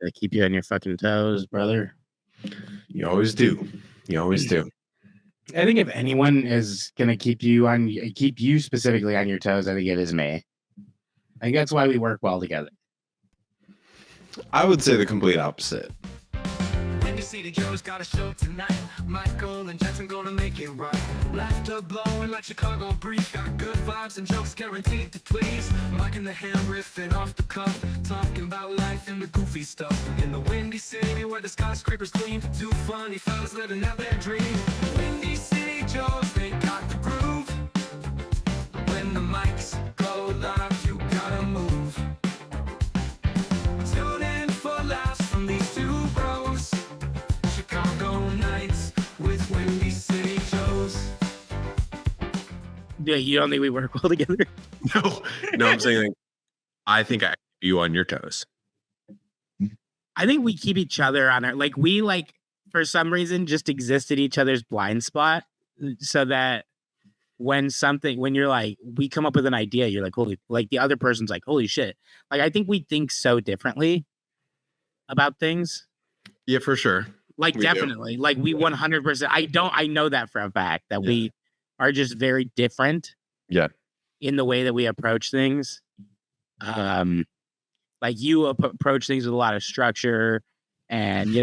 Gotta keep you on your fucking toes, brother. You always do. You always do. I think if anyone is gonna keep you specifically on your toes, I think it is me. I think that's why we work well together. I would say the complete opposite. When you see the Joe's got a show tonight, Michael and Jackson gonna make it right. Laughter blowing like Chicago breeze, got good vibes and jokes guaranteed to please. Mike and the ham riffing off the cuff, talking about life and the goofy stuff. In the windy city where the skyscrapers gleam, two funny fellas living out their dream. Windy City Joe's, they got the groove. When the mics go live, you gotta move. Tune in for laughs from these two bros. Chicago nights with Windy City Joe's. Yeah, you don't think we work well together? No, I'm saying I think I keep you on your toes. I think we keep each other on our we for some reason just exist in each other's blind spot, so that when you're like, we come up with an idea, you're like, holy, like the other person's like, holy shit. Like, I think we think so differently about things. Yeah, for sure. Like, definitely. Like, we 100%. I know that for a fact that we are just very different. Yeah. In the way that we approach things. Like, you approach things with a lot of structure and,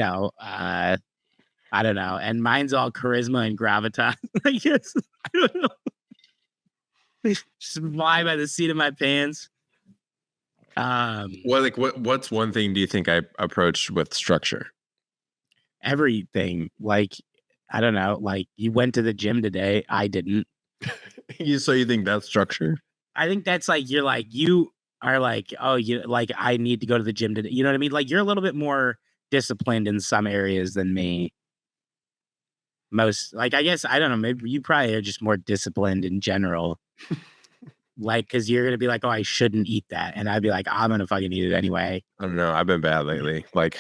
I don't know. And mine's all charisma and gravitas. I guess. I don't know. Just fly by the seat of my pants. What's one thing do you think I approached with structure? Everything. Like, I don't know. Like, you went to the gym today. I didn't. So you think that's structure? I think that's like, you are like, oh, I need to go to the gym today. You know what I mean? Like, you're a little bit more disciplined in some areas than me. I guess, I don't know, maybe you probably are just more disciplined in general. Like, because you're going to be like, oh, I shouldn't eat that. And I'd be like, I'm going to fucking eat it anyway. I don't know. I've been bad lately. Like,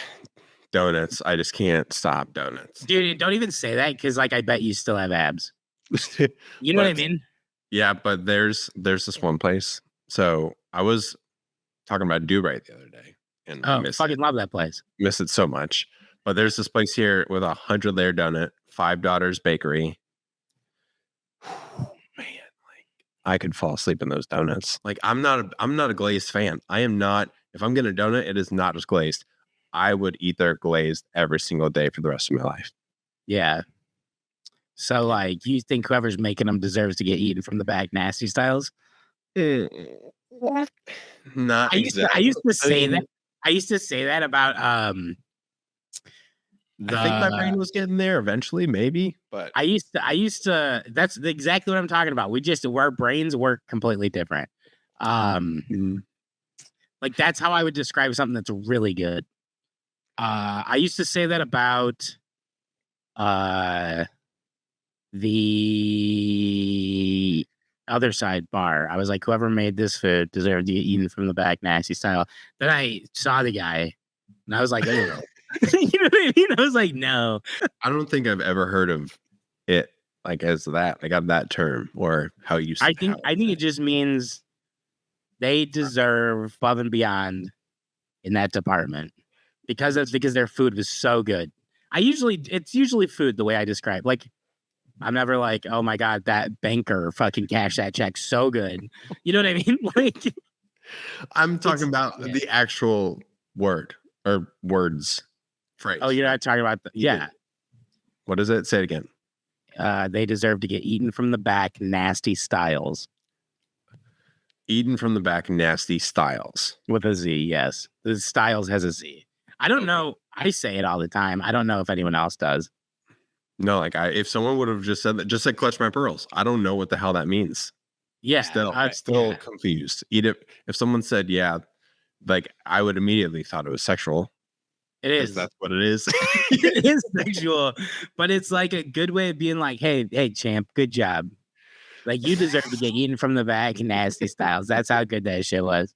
donuts. I just can't stop donuts. Dude, don't even say that, because, I bet you still have abs. You know what I mean? Yeah, but there's this one place. So I was talking about Do Right the other day. And I fucking love that place. Miss it so much. But there's this place here with 100-layer donut, Five Daughters Bakery. Man, I could fall asleep in those donuts. Like, I'm not a glazed fan. I am not. If I'm getting a donut, it is not as glazed. I would eat their glazed every single day for the rest of my life. Yeah. So, you think whoever's making them deserves to get eaten from the back, nasty styles? Not exactly. I used to say that. I used to say that about I think my brain was getting there eventually, maybe. But I used to. That's exactly what I'm talking about. Our brains work completely different. Like, that's how I would describe something that's really good. I used to say that about the other side bar. I was like, whoever made this food deserved to get eaten from the back, nasty style. Then I saw the guy, and I was like, oh. You know what I mean? I was like, no. I don't think I've ever heard of it as that. I got that term, or how you. I think it just means they deserve above and beyond in that department because their food was so good. It's usually food the way I describe. Like, I'm never like, oh my God, that banker fucking cashed that check so good. You know what I mean? Like, I'm talking about the actual word or words. Phrase. Oh, you're not talking about What is it? Say it again. They deserve to get eaten from the back, nasty styles. Eaten from the back, nasty styles. With a Z, yes. The styles has a Z. I don't know. I say it all the time. I don't know if anyone else does. No, if someone would have just said that, just like clutch my pearls, I don't know what the hell that means. Yeah. I'm still confused. Eat it. If someone said, yeah, I would immediately thought it was sexual. It is. That's what it is. It is sexual, but it's like a good way of being like, hey, champ, good job. Like, you deserve to get eaten from the back, nasty styles. That's how good that shit was.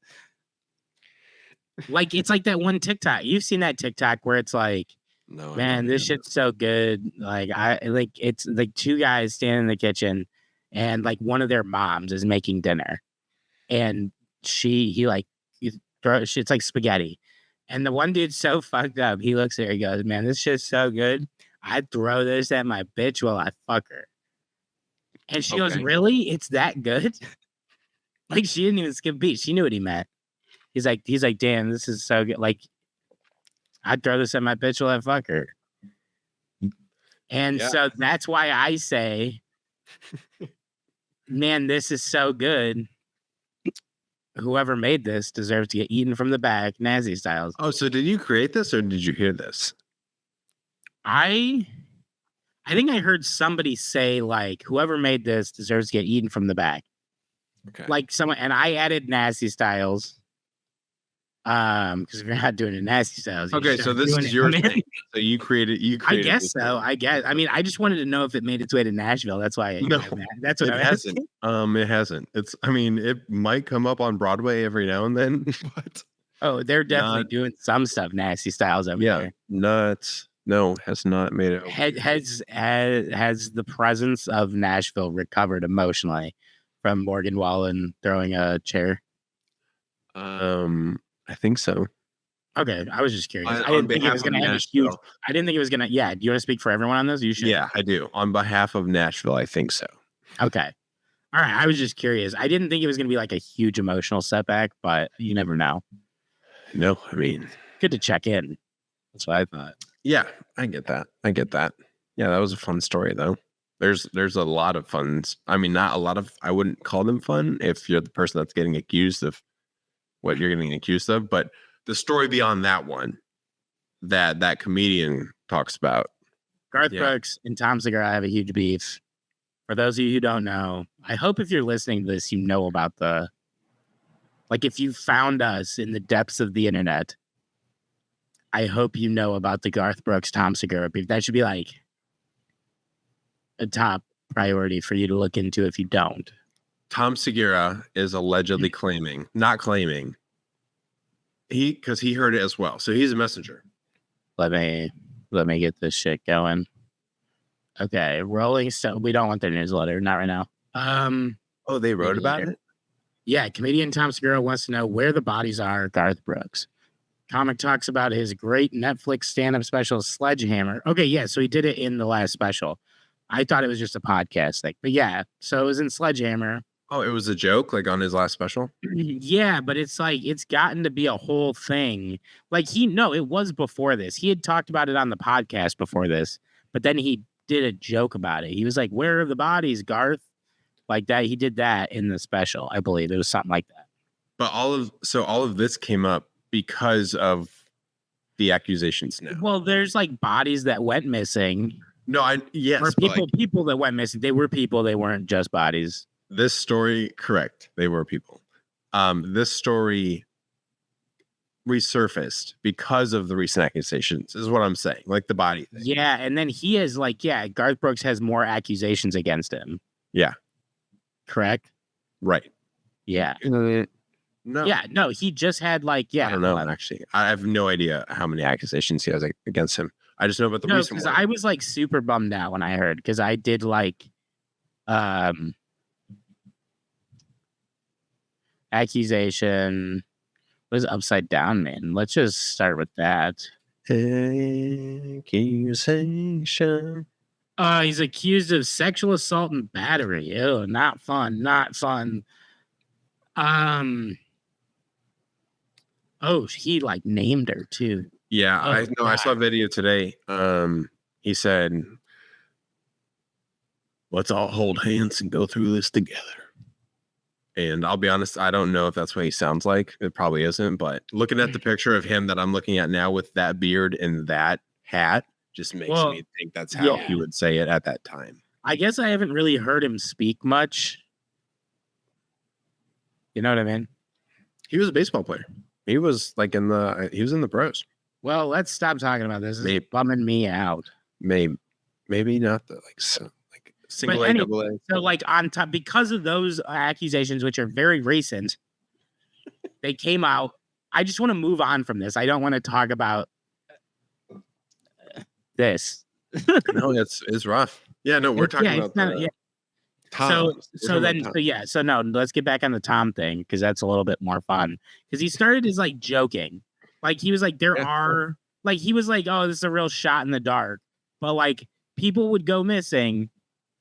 Like, it's like that one TikTok. You've seen that TikTok where it's like, no, man, this shit's so good. Like, it's like two guys standing in the kitchen, and like one of their moms is making dinner, and it's like spaghetti. And the one dude's so fucked up. He looks at her, he goes, man, this shit's so good. I'd throw this at my bitch while I fuck her. And she goes, really? It's that good? Like, she didn't even skip a beat. She knew what he meant. He's like, damn, this is so good. Like, I'd throw this at my bitch while I fuck her. And so that's why I say, man, this is so good. Whoever made this deserves to get eaten from the back, Nazi styles. Oh, so did you create this or did you hear this? I think I heard somebody say, like, whoever made this deserves to get eaten from the back. Okay. Like someone, and I added nasty styles. Because if you're not doing it nasty styles. Okay, so this is your thing. So you created I guess so. I guess. I mean, I just wanted to know if it made its way to Nashville. That's why. That's what it hasn't. It hasn't. I mean, it might come up on Broadway every now and then. But oh, they're definitely doing some stuff. Nasty styles over there. Nuts. No, has not made it. Has the presence of Nashville recovered emotionally from Morgan Wallen throwing a chair? I think so. Okay, I was just curious. I didn't think it was going to have a huge. I didn't think it was going to. Yeah, do you want to speak for everyone on this? You should. Yeah, I do. On behalf of Nashville, I think so. Okay. All right. I was just curious. I didn't think it was going to be like a huge emotional setback, but you never know. No, I mean, good to check in. That's what I thought. Yeah, I get that. Yeah, that was a fun story though. There's a lot of fun. I mean, not a lot of. I wouldn't call them fun if you're the person that's getting accused of what you're getting accused of, but the story beyond that one that comedian talks about. Garth Brooks and Tom Segura have a huge beef. For those of you who don't know, I hope if you're listening to this, you know about if you found us in the depths of the internet, I hope you know about the Garth Brooks, Tom Segura beef. That should be like a top priority for you to look into if you don't. Tom Segura is allegedly not claiming, because he heard it as well. So he's a messenger. Let me get this shit going. Okay, Rolling Stone. We don't want their newsletter, not right now. Oh, they wrote about it? Yeah, comedian Tom Segura wants to know where the bodies are. Garth Brooks. Comic talks about his great Netflix stand-up special, Sledgehammer. Okay, yeah, so he did it in the last special. I thought it was just a podcast thing, but yeah, so it was in Sledgehammer. Oh, it was a joke, like on his last special? Yeah, but it's like, it's gotten to be a whole thing. Like it was before this. He had talked about it on the podcast before this, but then he did a joke about it. He was like, where are the bodies, Garth? Like that. He did that in the special, I believe. It was something like that. But all of this came up because of the accusations now. Well, there's like bodies that went missing. No, yes. Or people that went missing. They were people, they weren't just bodies. This story, correct. They were people. This story resurfaced because of the recent accusations, is what I'm saying. Like the body thing. Yeah, and then he is Garth Brooks has more accusations against him. Yeah. Correct? Right. Yeah. No. Yeah, no, he just had I don't know, actually. I have no idea how many accusations he has against him. I just know about the recent one. I was super bummed out when I heard, because I did accusation was upside down, man. Let's just start with that. Accusation. He's accused of sexual assault and battery. Ew, not fun. Oh, he named her too. Yeah, I saw a video today. He said, let's all hold hands and go through this together. And I'll be honest, I don't know if that's what he sounds like. It probably isn't, but looking at the picture of him that I'm looking at now with that beard and that hat just makes me think that's how he would say it at that time. I guess I haven't really heard him speak much. You know what I mean? He was a baseball player. He was in the pros. Well, let's stop talking about this. This is bumming me out. Maybe not the single A, double A. So on top, because of those accusations, which are very recent, they came out. I just want to move on from this. I don't want to talk about this. No, it's rough. Yeah, no, we're talking about Tom. So no, let's get back on the Tom thing, because that's a little bit more fun. Because he started as joking, Like he was like, there Yeah. are like he was like, oh, this is a real shot in the dark. But like people would go missing,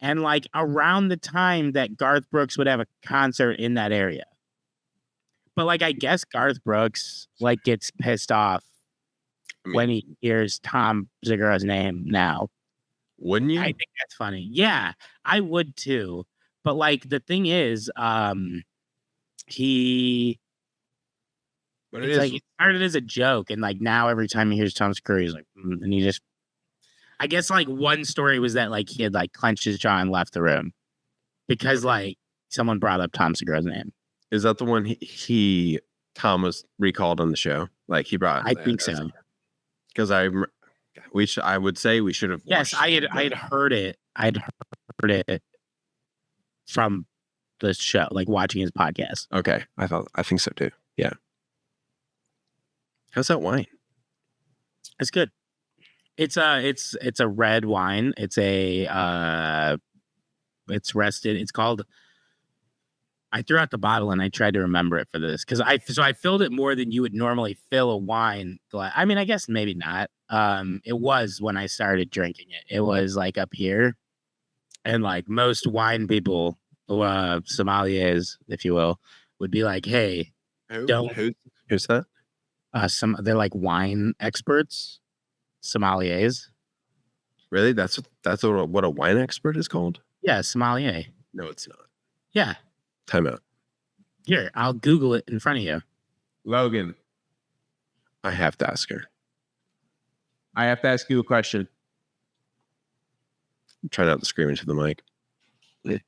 and like around the time that Garth Brooks would have a concert in that area. But like I guess Garth Brooks like gets pissed off I mean, when he hears Tom Segura's name now. wouldn't you? I think that's funny. Yeah, I would too. But like the thing is, he But it's like it started as a joke, and like now every time he hears Tom Segura, he's like, and he just. I guess like one story was that like he had like clenched his jaw and left the room because like someone brought up Tom Segura's name. Is that the one Tom was recalled on the show? Like he brought. I think so. Because I would say we should have. Yes, I had heard it. I'd heard it from the show, like watching his podcast. Okay, I think so too. Yeah. How's that wine? It's good. It's a red wine. It's rested. It's called. I threw out the bottle and I tried to remember it for this because I filled it more than you would normally fill a wine glass. I mean, I guess maybe not. It was when I started drinking it. It was like up here, and like most wine people, sommeliers, if you will, would be like, "Hey, Who's that? They're like wine experts, sommeliers." Really? That's what a wine expert is called? Yeah, sommelier. No, it's not. Yeah. Time out. Here, I'll Google it in front of you. Logan, I have to ask her. I have to ask you a question. Try not to scream into the mic. Yeah.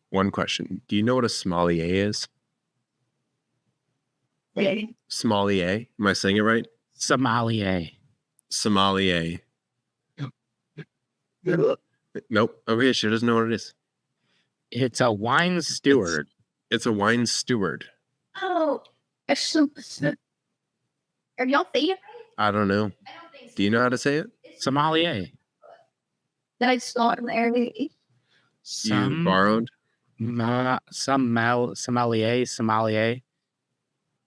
One question. Do you know what a sommelier is? Sommelier? Am I saying it right? Sommelier. Sommelier. Nope. Okay, she doesn't know what it is. It's a wine steward. It's a wine steward. Oh, a soup. Are y'all saying it? I don't know. Do you know how to say it? Sommelier. That I saw it in there. You borrowed? Sommelier.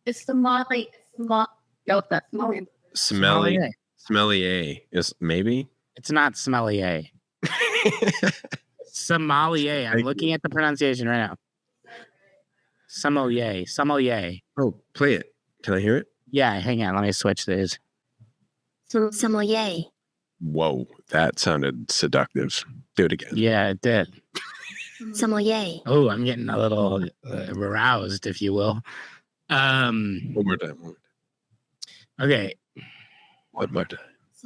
It's the Molly. Yo, that's Molly. Sommelier is maybe? It's not sommelier. Sommelier. I'm looking at the pronunciation right now. Sommelier. Oh, play it. Can I hear it? Yeah, hang on. Let me switch this. Sommelier. Whoa, that sounded seductive. Do it again. Yeah, it did. Sommelier. Oh, I'm getting a little aroused, if you will. One more time. Okay. One more time.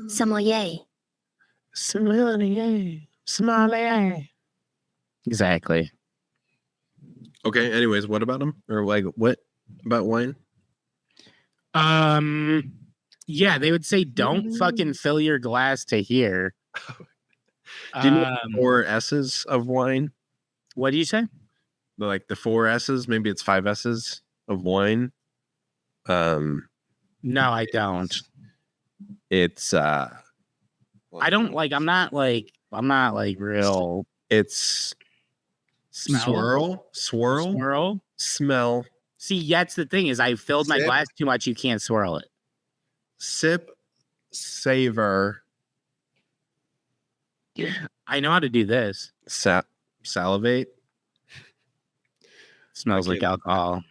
Sommelier. Sommelier. Exactly. Okay, anyways, what about him? Or like, what about wine? Yeah, they would say don't fucking fill your glass to here. Do you know the 4 S's of wine? What do you say? Like the 4 S's, maybe it's 5 S's of wine. No, I don't. It's I don't like. I'm not like real. It's Smell. swirl, smell, See, that's the thing is I filled my Sip. glass too much. You can't swirl it. sip, savor, I know how to do this. salivate. Smells like can't- alcohol.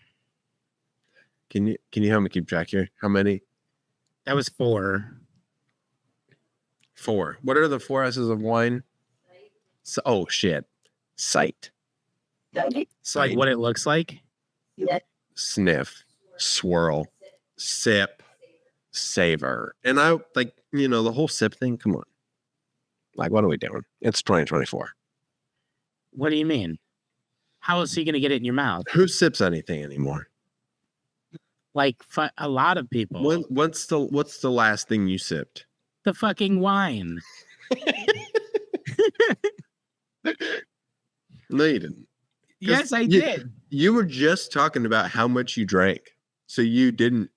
Can you help me keep track here? How many? That was 4. 4. What are the 4 S's of wine? Oh shit. Sight. It's like what it looks like. Sniff, swirl, sip, savor. And I like, the whole sip thing. Come on. Like, what are we doing? It's 2024. What do you mean? How is he going to get it in your mouth? Who sips anything anymore? Like a lot of people. What's the last thing you sipped? The fucking wine. No, you didn't. Yes, I you- did. You were just talking about how much you drank. So you didn't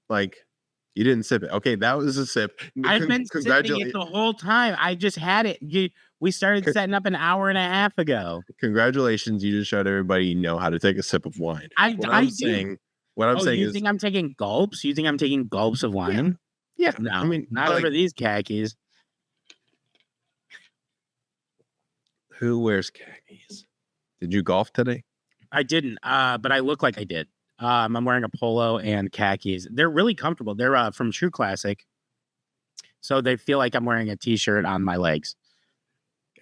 sip it. Okay, that was a sip. I've been sipping it the whole time. I just had it. We started setting up an hour and a half ago. Congratulations, you just showed everybody you know how to take a sip of wine. I do. saying What I'm Oh, saying you is, think I'm taking gulps? You think I'm taking gulps of wine? yeah. No, I mean, not like, over these khakis. who wears khakis? Did you golf today? I didn't, but I look like I did. I'm wearing a polo and khakis. They're really comfortable. They're from True Classic, so they feel like I'm wearing a t-shirt on my legs.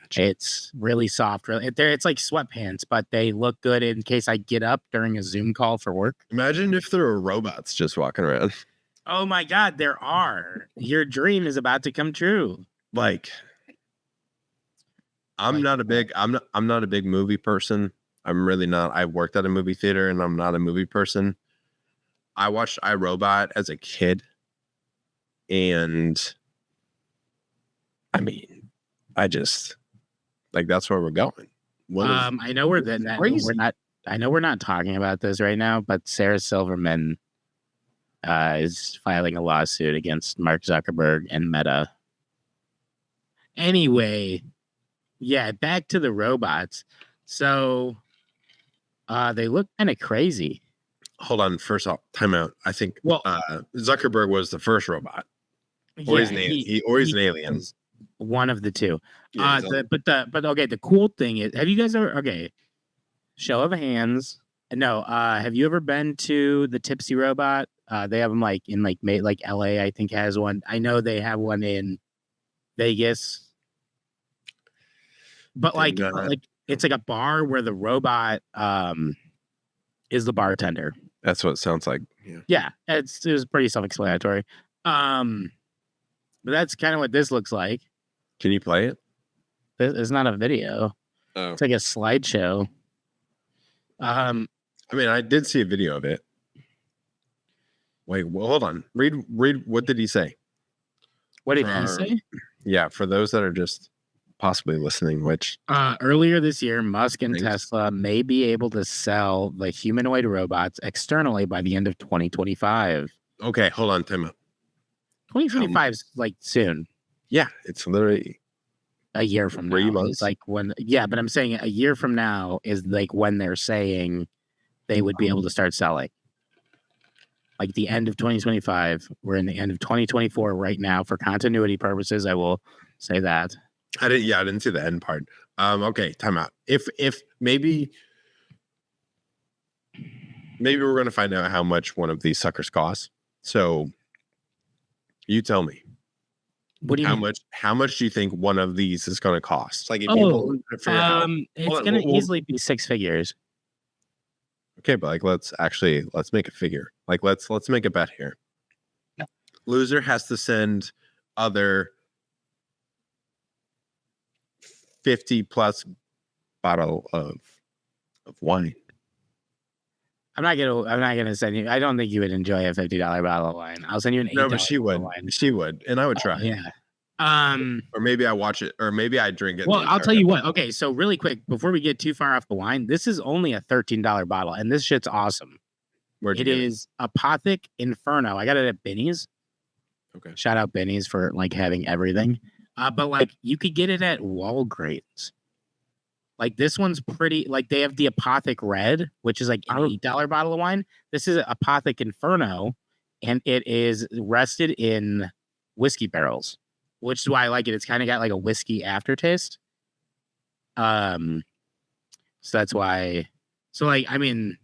Gotcha. It's really soft. It's like sweatpants, but they look good in case I get up during a Zoom call for work. Imagine if there were robots just walking around. Oh my God, there are. Your dream is about to come true. Like, I'm Like not a big movie person. I'm really not. I worked at a movie theater and I'm not a movie person. I watched iRobot as a kid. And I mean, I just like that's where we're going. I know we're crazy. I know we're not talking about this right now, but Sarah Silverman is filing a lawsuit against Mark Zuckerberg and Meta. Anyway, yeah, back to the robots. So they look kind of crazy. Hold on. First off, time out. I think Well, Zuckerberg was the first robot. Or he's an alien. One of the two. Yeah, But okay, the cool thing is, have you guys ever show of hands? No, have you ever been to the Tipsy Robot? They have them like in like LA, I think has one. I know they have one in Vegas. But like it's like a bar where the robot is the bartender. that's what it sounds like. Yeah. Yeah, it was pretty self-explanatory. But that's kind of what this looks like. Can you play it? It's not a video. Oh. It's like a slideshow. I mean, I did see a video of it. Wait, well, hold on. Read. What did he say? What did he say? Yeah, for those that are just possibly listening, which Earlier this year, Musk and Thanks. Tesla may be able to sell the humanoid robots externally by the end of 2025. okay, hold on, time out. 2025 is like soon. Yeah, it's literally A year from 3 now. months. It's like when, yeah, but I'm saying a year from now is like when they're saying they would be able to start selling. Like the end of 2025. We're in the end of 2024 right now. For continuity purposes, I will say that. I didn't see the end part. Okay, time out. If maybe we're gonna find out how much one of these suckers costs. So you tell me. What do you mean? How much do you think one of these is gonna cost? Like if it's gonna easily be 6 figures. okay, but like let's make a figure. Like let's make a bet here. Yeah. Loser has to send other 50 plus bottle of wine. I'm not gonna send you. I don't think you would enjoy a $50 bottle of wine. I'll send you an $8. No, but she would. Wine. She would, and I would try. Yeah. Or maybe I watch it, or maybe I drink it. Well, I'll tell you what. Okay, so really quick, before we get too far off the wine, this is only a $13 bottle, and this shit's awesome. It is Apothic Inferno. I got it at Benny's. Okay. Shout out Benny's for like having everything. But like you could get it at Walgreens. Like this one's pretty. Like they have the Apothic Red, which is like an $8 bottle of wine. This is Apothic Inferno, and it is rested in whiskey barrels, which is why I like it. It's kind of got like a whiskey aftertaste. So that's why. So like, I mean,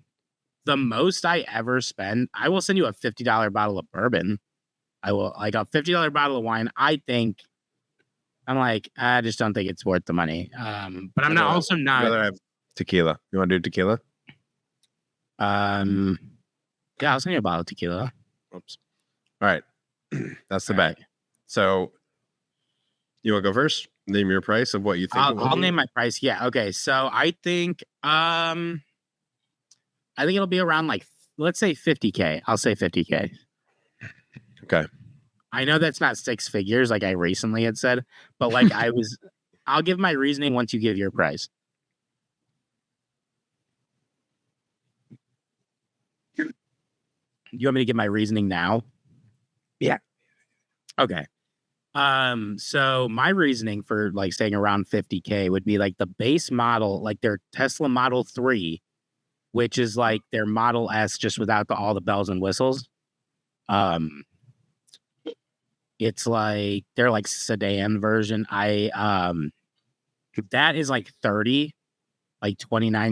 the most I ever spend, I will send you a $50 bottle of bourbon. I will like a $50 bottle of wine. I just don't think it's worth the money. But I'm not. I'd rather have tequila. You want to do tequila? Yeah, I'll send you a bottle of tequila. Oops. All right. That's the bet. So you want to go first? Name your price of what you think. I'll name my price. Yeah. Okay. So I think it'll be around like, let's say 50K. I'll say 50K. Okay. I know that's not 6 figures like I recently had said, but like I'll give my reasoning once you give your price. You want me to give my reasoning now? Yeah. Okay. So my reasoning for like staying around 50K would be like the base model, like their Tesla Model 3 which is like their Model S just without all the bells and whistles. It's like their like sedan version. That is like 29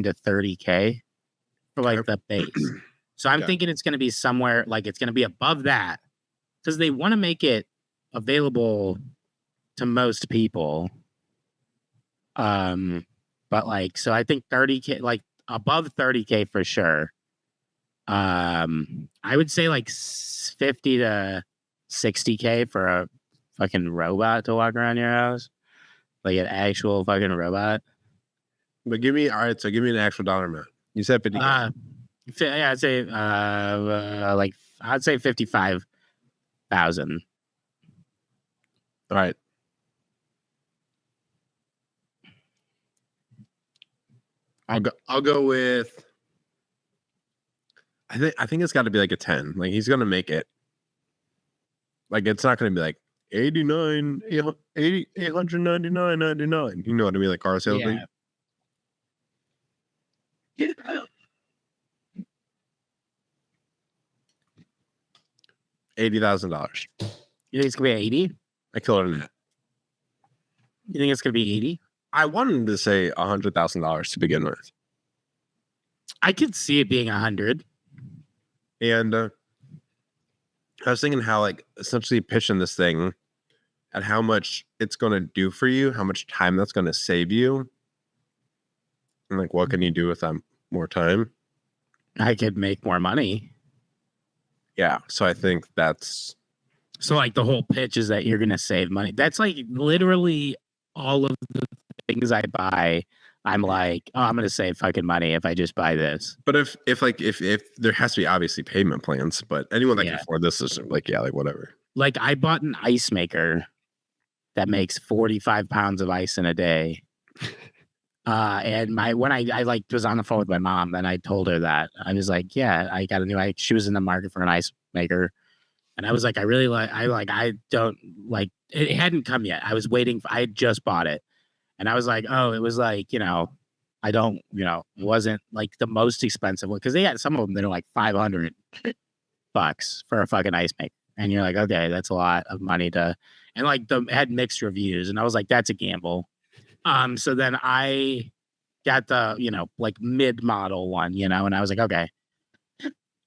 to 30K for like the base. So I'm thinking it's going to be somewhere like it's going to be above that because they want to make it available to most people. But like, so I think 30K, like above 30K for sure. I would say like 50 to 60K for a fucking robot to walk around your house, like an actual fucking robot. But give me an actual dollar amount. You said 50. Yeah, I'd say I'd say 55,000. All right. I'll go with. I think it's got to be like a 10. Like he's gonna make it. Like it's not gonna be like 89, 80, 899.99. You know what I mean? Like car sales. Yeah. $80,000. You think it's gonna be 80? I killed it in that. You think it's gonna be 80? I wanted to say $100,000 to begin with, I could see it being 100. and I was thinking how like essentially pitching this thing at how much it's going to do for you, how much time that's going to save you, and like what can you do with that more time? I could make more money. Yeah, so I think that's So like the whole pitch is that you're gonna save money. That's like literally all of the things I buy. I'm like, oh, I'm gonna save fucking money if I just buy this. But if there has to be obviously payment plans, but anyone that can Yeah. afford this is like, yeah, like whatever. Like I bought an ice maker that makes 45 pounds of ice in a day. And when I like was on the phone with my mom, and I told her that I was like, yeah, I got a new ice. She was in the market for an ice maker, and I was like, I don't like it hadn't come yet. I was waiting. I had just bought it, and I was like, oh, it was like I don't it wasn't like the most expensive one because they had some of them that are like $500 for a fucking ice maker, and you're like, okay, that's a lot of money to, and like it had mixed reviews, and I was like, that's a gamble. So then I got the, like mid-model one, and I was like, okay.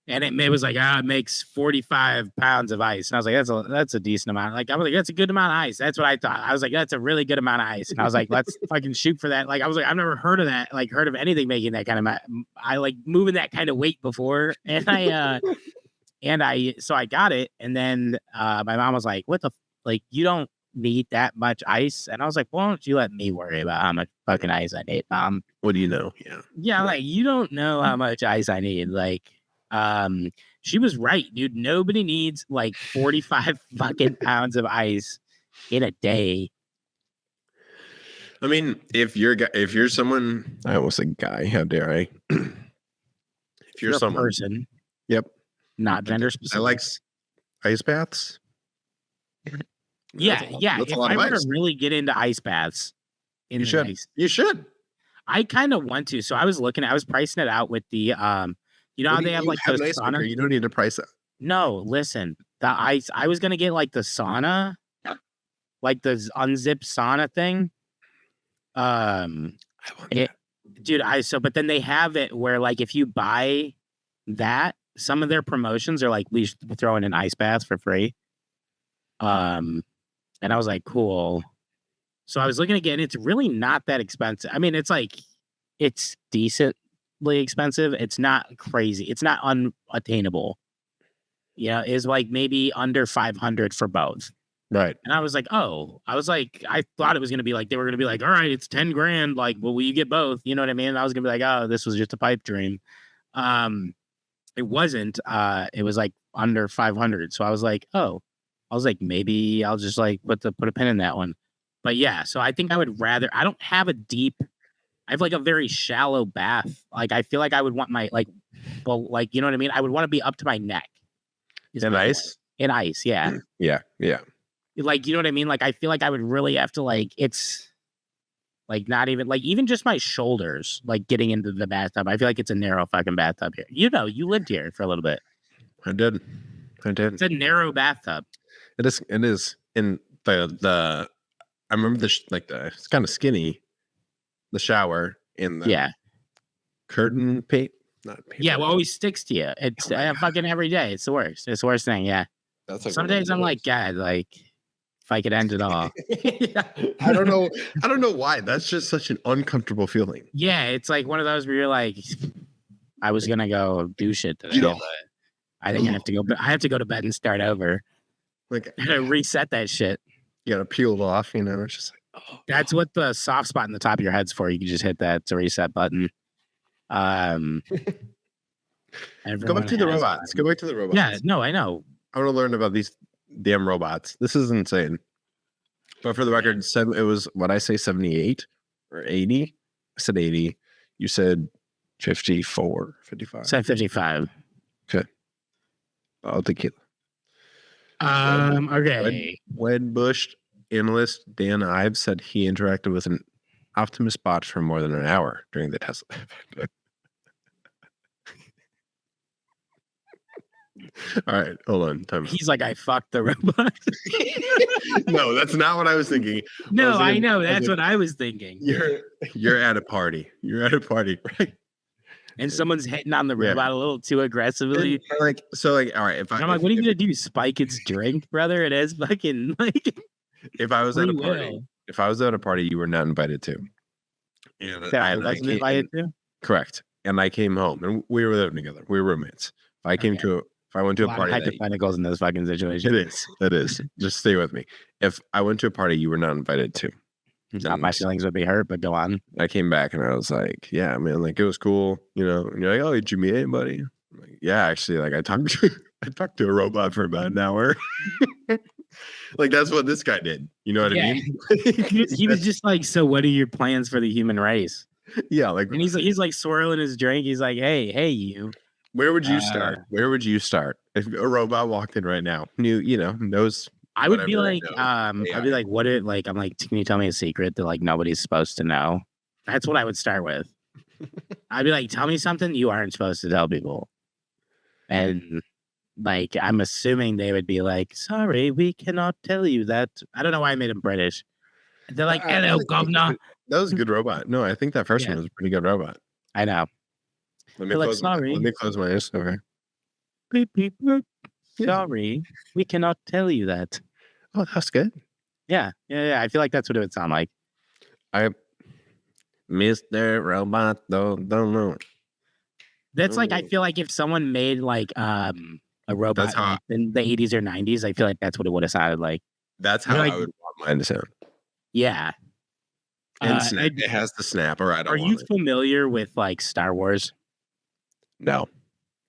And it was like, it makes 45 pounds of ice. And I was like, that's a decent amount. Like, I was like, that's a good amount of ice. That's what I thought. I was like, that's a really good amount of ice. And I was like, let's fucking shoot for that. Like, I was like, I've never heard of that, like heard of anything making that kind of I like moving that kind of weight before. And so I got it. And then my mom was like, what the, like, you don't need that much ice. And I was like, why don't you let me worry about how much fucking ice I need, Mom? What do you know? Yeah, like you don't know how much ice I need. Like, she was right, dude. Nobody needs like 45 fucking pounds of ice in a day. I mean, if you're someone, I almost said guy, how dare I? If you're a someone, person, yep, not gender specific. I like ice baths. Yeah. That's If a lot I of were to ice. really get into ice baths, You should. I kind of want to. So I was pricing it out with the how they have like those sauna. You don't need to price it. No, listen, the ice. I was gonna get like the sauna, like the unzipped sauna thing. I want that. Dude, but then they have it where like if you buy that, some of their promotions are like we throw in an ice bath for free. And I was like, cool. So I was looking again. It's really not that expensive. I mean, it's decently expensive. It's not crazy. It's not unattainable. Yeah, it's like maybe under 500 for both. Right. And I was like, I thought it was going to be like, they were going to be like, all right, it's 10 grand. Like, well, will you get both? You know what I mean? And I was going to be like, oh, this was just a pipe dream. It wasn't, it was like under 500. So I was like, maybe I'll just like put a pin in that one. But yeah, so I think I would rather, I have like a very shallow bath. Like, I feel like I would want my, like, well, like, you know what I mean? I would want to be up to my neck. In ice? In ice, yeah. Yeah. Like, you know what I mean? Like, I feel like I would really have to, like, it's Like not even like even just my shoulders, like getting into the bathtub. I feel like it's a narrow fucking bathtub here. You know, you lived here for a little bit. I did. It's a narrow bathtub. It is. It is. In the I remember it's kind of skinny. The shower in the Yeah. curtain paper. Not paper. Yeah, well, always sticks to you. It's Oh my God. fucking every day. It's the worst. It's the worst thing. Yeah. That's like Some one of days the I'm like, worst. God, like if I could end it all. I don't know. I don't know why. That's just such an uncomfortable feeling. Yeah, it's like one of those where you're like, I was gonna go do shit today, You know- but I think I have to go. I have to go to bed and start over. Like I gotta reset that shit. you gotta peel it off. You know, it's just like That's what the soft spot in the top of your head's for. You can just hit that to reset button. Go back Everyone to the has robots. one. Go back to the robots. Yeah, no, I know. I want to learn about these damn robots. This is insane. But for the record, it was what I say 78 or 80. I said 80. You said 54, 55. 755. Oh, tequila. Okay. Wedbush analyst Dan Ives said he interacted with an Optimus bot for more than an hour during the Tesla. All right, hold on. Time out. He's like, I fucked the robot. No, that's not what I was thinking. No, was I thinking- know. I was That's like, what I was thinking. You're at a party. You're at a party, right? And someone's hitting on the Yeah. robot a little too aggressively. All right. If And I'm like, what are you gonna do? Spike its drink, brother? It has fucking like if I was at a free party, will. if I was at a party, you were not invited to. And that I and wasn't came- invited to. Correct. And I came home, and we were living together. We were roommates. If I went to a party, that- hypotheticals in this fucking situation. it is. It is. Just stay with me. If I went to a party you were not invited to, Not my feelings would be hurt, but go on. I came back and I was like, "Yeah, man, like it was cool, you know." And you're like, "Oh, did you meet anybody?" I'm like, "Yeah, actually, like I talked to a robot for about an hour." Like that's what this guy did. You know what Yeah. I mean? He was just like, "So, what are your plans for the human race?" Yeah, like And he's like swirling his drink. He's like, "Hey, you." where would you start? Where would you start if a robot walked in right now? Knows. I would be Whatever I like, know, I'd be AI. like, what it like? I'm like, can you tell me a secret that like nobody's supposed to know? That's what I would start with. I'd be like, tell me something you aren't supposed to tell people. And like, I'm assuming they would be like, sorry, we cannot tell you that. I don't know why I made him British. They're like, I hello, think governor. That was a good robot. No, I think that first Yeah. one was a pretty good robot. I know. Let They're like, close sorry. Let me close my eyes. Okay. Beep, beep, beep. Yeah. Sorry, we cannot tell you that. Oh, that's good. Yeah. I feel like that's what it would sound like. Mr. Robot, don't know. That's like, I Ooh. feel like if someone made like a robot That's how- like, in the 80s or 90s, I feel like that's what it would have sounded like. That's how You're like- I would want mine to sound. Yeah. And snap. It has the snap, or I don't Are want you it. familiar with like Star Wars? No,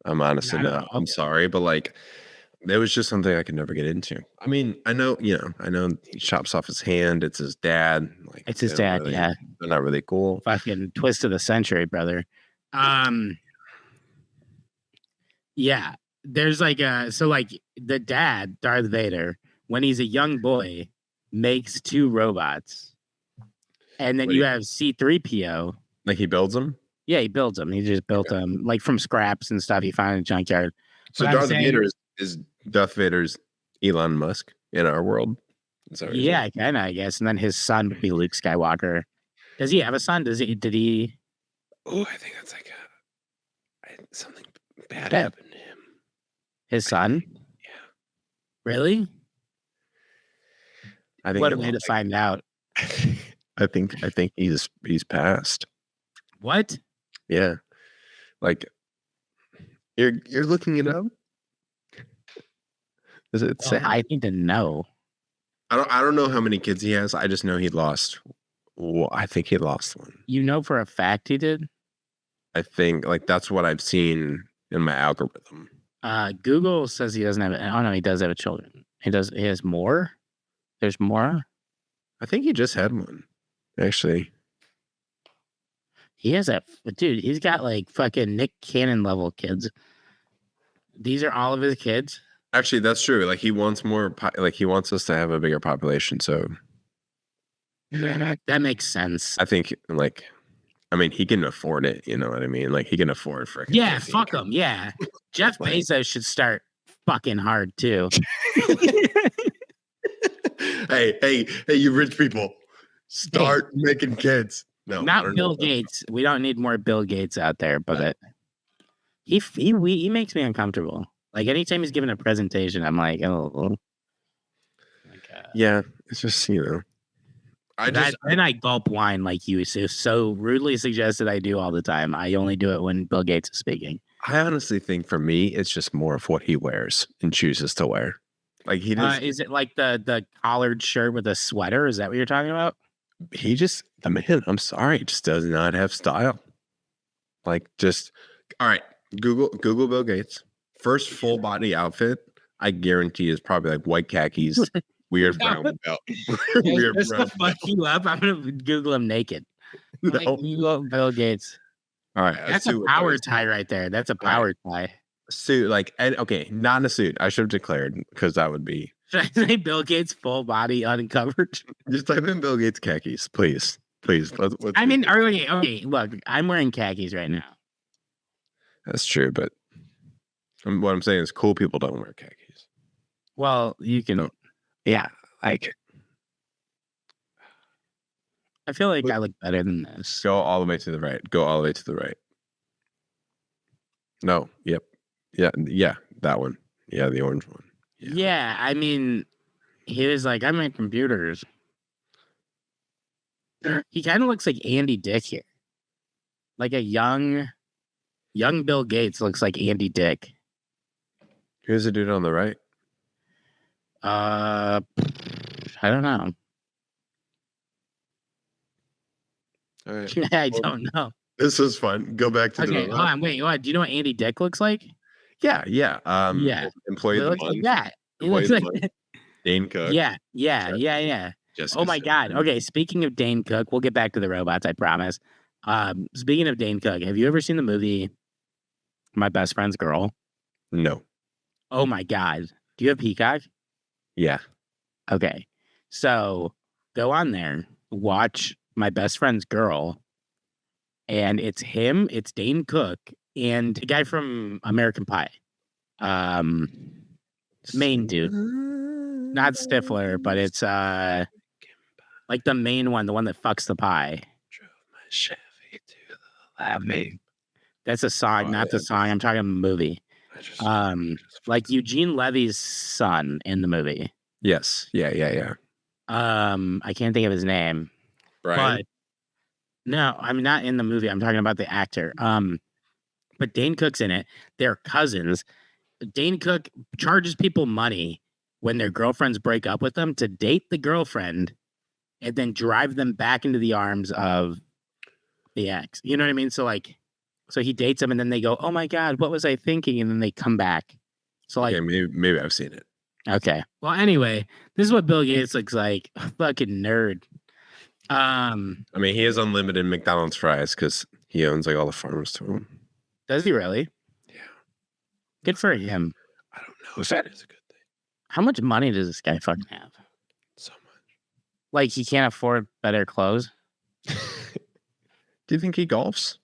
I'm honestly I don't not. know. I'm sorry, but like, there was just something I could never get into. I mean, I know he chops off his hand. It's his dad. Like, It's his they're dad. really- Yeah. They're not really cool. Fucking twist of the century, brother. Yeah. There's like the dad, Darth Vader, when he's a young boy, makes two robots. And then What do you you- have C3PO. Like he builds them. Yeah, he builds them. He just built them like from scraps and stuff he found in a junkyard. So But I'm Darth saying- Vader is Darth Vader's Elon Musk in our world. Is that what you're Yeah, kind of, I guess. And then his son would be Luke Skywalker. Does he have a son? Did he? saying? Oh, I think that's like something bad Yeah. happened to him. His son? Yeah. Really? I think What it a way to was, find out. I think he's passed. What? Yeah. Like you're looking it up? Is it Well, sad? I need to know. I don't know how many kids he has. I just know he lost. Well, I think he lost one. You know for a fact he did? I think like that's what I've seen in my algorithm. Google says he doesn't have it. Oh no, he does have a children. He has more? There's more? I think he just had one. Actually. He has a dude, he's got like fucking Nick Cannon level kids. These are all of his kids. Actually, that's true. Like he wants more. Like he wants us to have a bigger population. So That makes sense. I think like, I mean, he can afford it. You know what I mean? Like he can afford freaking. Yeah, fuck him. Yeah, Jeff Like- Bezos should start fucking hard too. hey, you rich people, start making kids. No, I Not don't Bill know. Gates. We don't need more Bill Gates out there, but he makes me uncomfortable. Like anytime he's giving a presentation, I'm like, oh. Yeah, it's just Then I gulp wine like you so rudely suggested I do all the time. I only do it when Bill Gates is speaking. I honestly think for me, it's just more of what he wears and chooses to wear. Like he just, Is it like the collared shirt with a sweater? Is that what you're talking about? the man, I'm sorry, just does not have style. Like just, all right, Google Bill Gates. First full body outfit, I guarantee is probably like white khakis, weird brown belt. Weird Just to brown fuck you up, I'm gonna Google him naked. Like, No. Google Bill Gates. All right, That's a power tie right there. That's a power tie. suit, like, and okay, not in a suit. I should have declared because that would be Should I say Bill Gates full body uncovered? just type in Bill Gates khakis, please. Let's I mean, okay, look, I'm wearing khakis right now. that's true, but what I'm saying is, cool people don't wear khakis. Well, you can. Yeah, like I feel like I look better than this. go all the way to the right. Go all the way to the right. No, yep, yeah, that one. Yeah, the orange one. Yeah, I mean, he was like, I make computers. He kind of looks like Andy Dick here. Like a young Bill Gates looks like Andy Dick. Here's the dude on the right. I don't know. All right. I don't know. This was fun. Go back to Okay, the hold on, wait, what? Do you know what Andy Dick looks like? yeah. Yeah. Employee He of the looks like month. that. He Employee looks of the like month. Dane Cook. yeah. Jessica Oh my God. Simpson. Okay, speaking of Dane Cook, we'll get back to the robots, I promise. Speaking of Dane Cook, have you ever seen the movie My Best Friend's Girl? No. Oh my God. Do you have Peacock? Yeah. Okay. So go on there, watch My Best Friend's Girl, and it's him, it's Dane Cook, and the guy from American Pie. Main dude. Not Stifler, but it's like the main one, the one that fucks the pie. Drove my Chevy to the lobby. That's a song, Oh, not the yeah. song. I'm talking a movie. I just- Like Eugene Levy's son in the movie. Yes. Yeah. I can't think of his name. Brian. But no, I'm not in the movie. I'm talking about the actor. But Dane Cook's in it. They're cousins. Dane Cook charges people money when their girlfriends break up with them to date the girlfriend and then drive them back into the arms of the ex. You know what I mean? So he dates them and then they go, "Oh my God, what was I thinking?" And then they come back. So like, Okay, maybe I've seen it. okay. Well, anyway, this is what Bill Gates looks like. Fucking nerd. I mean, he has unlimited McDonald's fries because he owns like all the farmers to him. Does he really? Yeah. Good for him. I don't know if that is a good thing. How much money does this guy fucking have? So much. Like he can't afford better clothes? Do you think he golfs?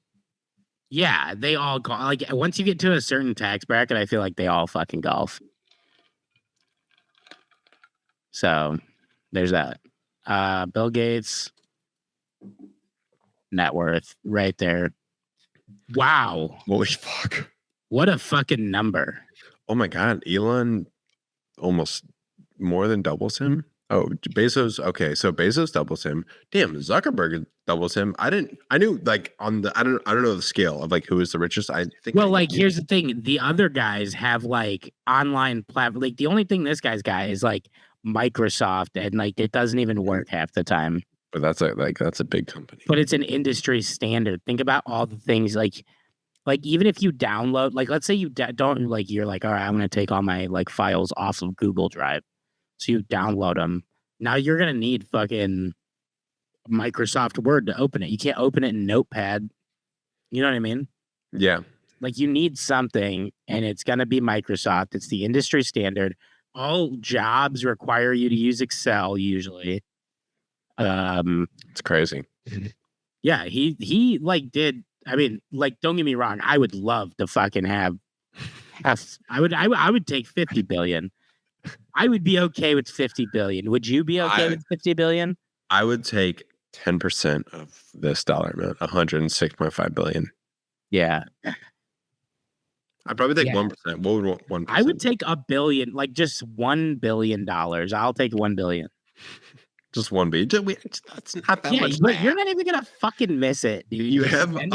Yeah, they all golf. Like once you get to a certain tax bracket, I feel like they all fucking golf. So there's that. Bill Gates net worth right there. Wow. Holy fuck. What a fucking number. Oh my God. Elon almost more than doubles him. Oh, Bezos. Okay. So Bezos doubles him. Damn. Zuckerberg doubles him. I knew like on the, I don't know the scale of like who is the richest. I think. Well, like here's the thing. The other guys have like online platform. Like the only thing this guy's got is like Microsoft and like it doesn't even work half the time. But that's a big company. But it's an industry standard. Think about all the things like even if you download, like let's say you don't like you're like, all right, I'm gonna take all my like files off of Google Drive, so you download them. Now you're gonna need fucking Microsoft Word to open it. You can't open it in Notepad. You know what I mean? Yeah. Like you need something, and it's gonna be Microsoft. It's the industry standard. All jobs require you to use Excel usually. It's crazy. Yeah, he like did. I mean, like, don't get me wrong. I would love to fucking have. I would take 50 billion. I would be okay with 50 billion. Would you be okay with 50 billion? I would take 10% of this dollar amount, 106.5 billion. Yeah, I'd probably take Yeah. 1%. What would 1%? I would take a billion, like just $1 billion. I'll take 1 billion. just one B. That's not that Yeah, much. but you're not even gonna fucking miss it, dude. You Just have send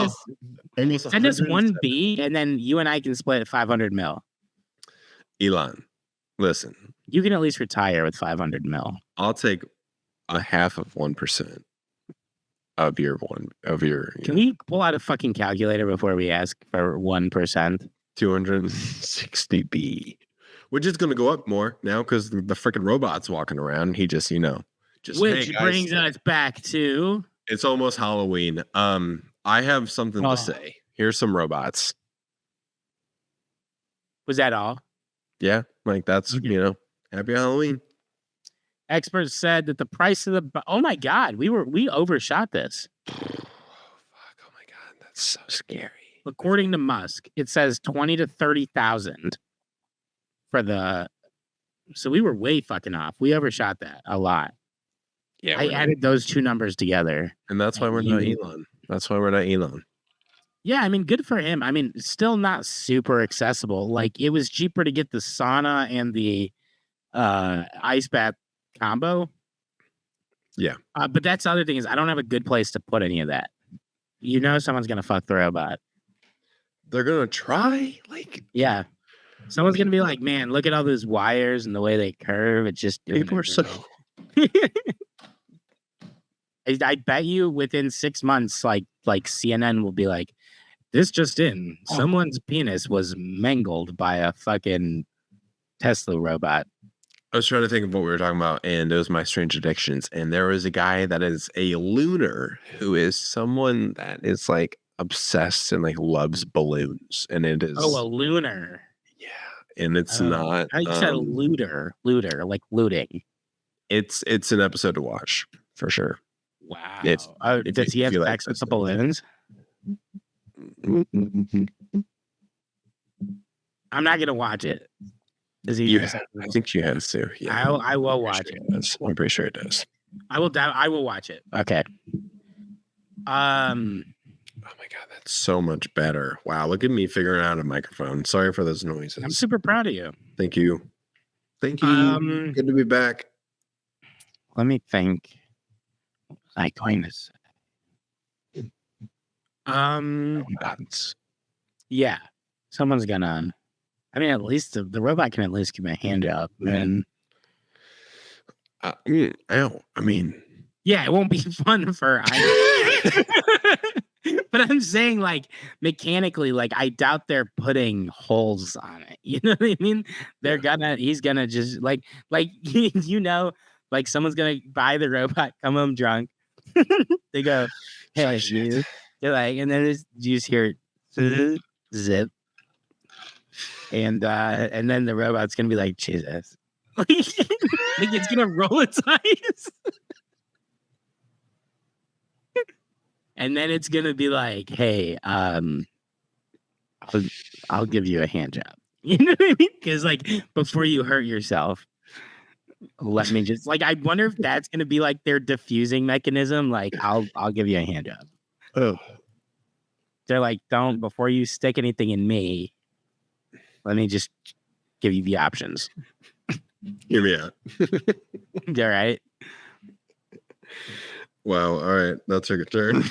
us 1B, and then you and I can split 500 mil. Elon, listen, You can at least retire with 500 mil. I'll take a half of 1% of your Can we pull out a fucking calculator before we ask for 1%? 260B, which is going to go up more now because the freaking robot's walking around. He just, Which hey, guys, brings us back to it's almost Halloween. I have something Oh. to say. Here's some robots. was that all? Yeah, like that's Okay. Happy Halloween. Experts said that the price of the oh my god, we overshot this. Oh, fuck. Oh my god, that's so scary. According to Musk, it says 20 to 30,000 for the. So we were way fucking off. We overshot that a lot. Yeah, I added those two numbers together. and that's why we're not Elon. That's why we're not Elon. Yeah, I mean, good for him. I mean, still not super accessible. Like, it was cheaper to get the sauna and the ice bath combo. Yeah. But that's the other thing is I don't have a good place to put any of that. Someone's gonna fuck the robot. They're gonna try. Like Yeah. Someone's gonna be like, man, look at all those wires and the way they curve. It's just doing people are it so. wrong." I bet you within 6 months, like CNN will be like, this just in, someone's penis was mangled by a fucking Tesla robot. I was trying to think of what we were talking about, and it was my strange addictions. And there was a guy that is a lunar who is someone that is like obsessed and like loves balloons, and it is Oh, a lunar. yeah, and it's Oh, not. I said looter, like looting. It's an episode to watch for sure. Wow. If Does he have you like sex with the this. balloons? I'm not gonna watch it. Does he? I think you have to. Yeah, I will I'm watch pretty it. sure does. I'm pretty sure it does. I will watch it. Okay. Oh my god, that's so much better. Wow, look at me figuring out a microphone. Sorry for those noises. I'm super proud of you. Thank you. Thank you. Good to be back. Let me think. What was I going to say? Yeah. Someone's gonna. I mean, at least the robot can at least give me a hand job. And I mean, yeah, it won't be fun for. But I'm saying, like, mechanically, like, I doubt they're putting holes on it. You know what I mean? He's gonna just like, like someone's gonna buy the robot, come home drunk. They go, hey, it's you. They're like, and then you just hear it, zip. And then the robot's gonna be like, Jesus. Like, it's gonna roll its eyes. And then it's gonna be like, hey, I'll give you a hand job. You know what I mean? Because like before you hurt yourself, let me just like I wonder if that's gonna be like their diffusing mechanism. Like, I'll give you a hand job. oh, They're like, don't before you stick anything in me, let me just give you the options. hear me out. All right. Wow. All right, that took a turn.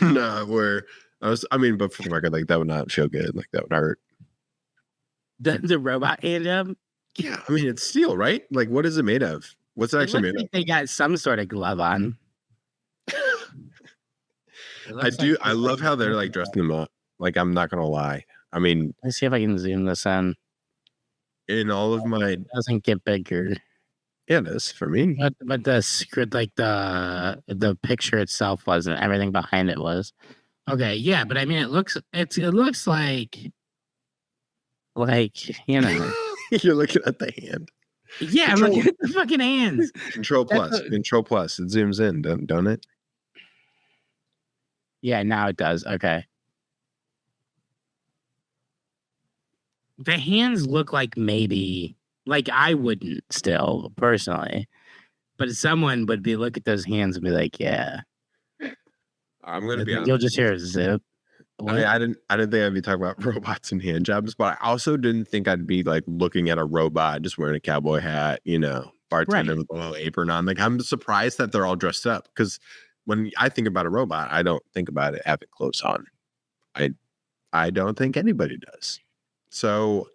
Where but for the record, like that would not feel good. Like that would hurt. The robot hand job. Yeah, I mean it's steel, right? Like what is it made of? What's it It actually looks made like they got some sort of glove on. It of? looks like I love how they're like dressing them up. Like I'm not gonna lie. I mean, Let's see if I can zoom this in. in all of my It doesn't get bigger. yeah, it is for me. But the script, like the picture itself wasn't. Everything behind it was. Okay, yeah, but I mean, it looks like You're You're looking at the hand. Yeah, Control- look at the fucking hands. Control That's plus. Control plus. It zooms in, don't it? Yeah, now it does. Okay. The hands look like maybe, like I wouldn't still personally, but someone would be look at those hands and be like, yeah. I'm gonna be You'll honest. just hear a zip. I mean, I didn't think I'd be talking about robots and hand jobs, but I also didn't think I'd be like looking at a robot just wearing a cowboy hat, bartending with a little apron on. Like, I'm surprised that they're all dressed up because when I think about a robot, I don't think about it having clothes on. I don't think anybody does. So,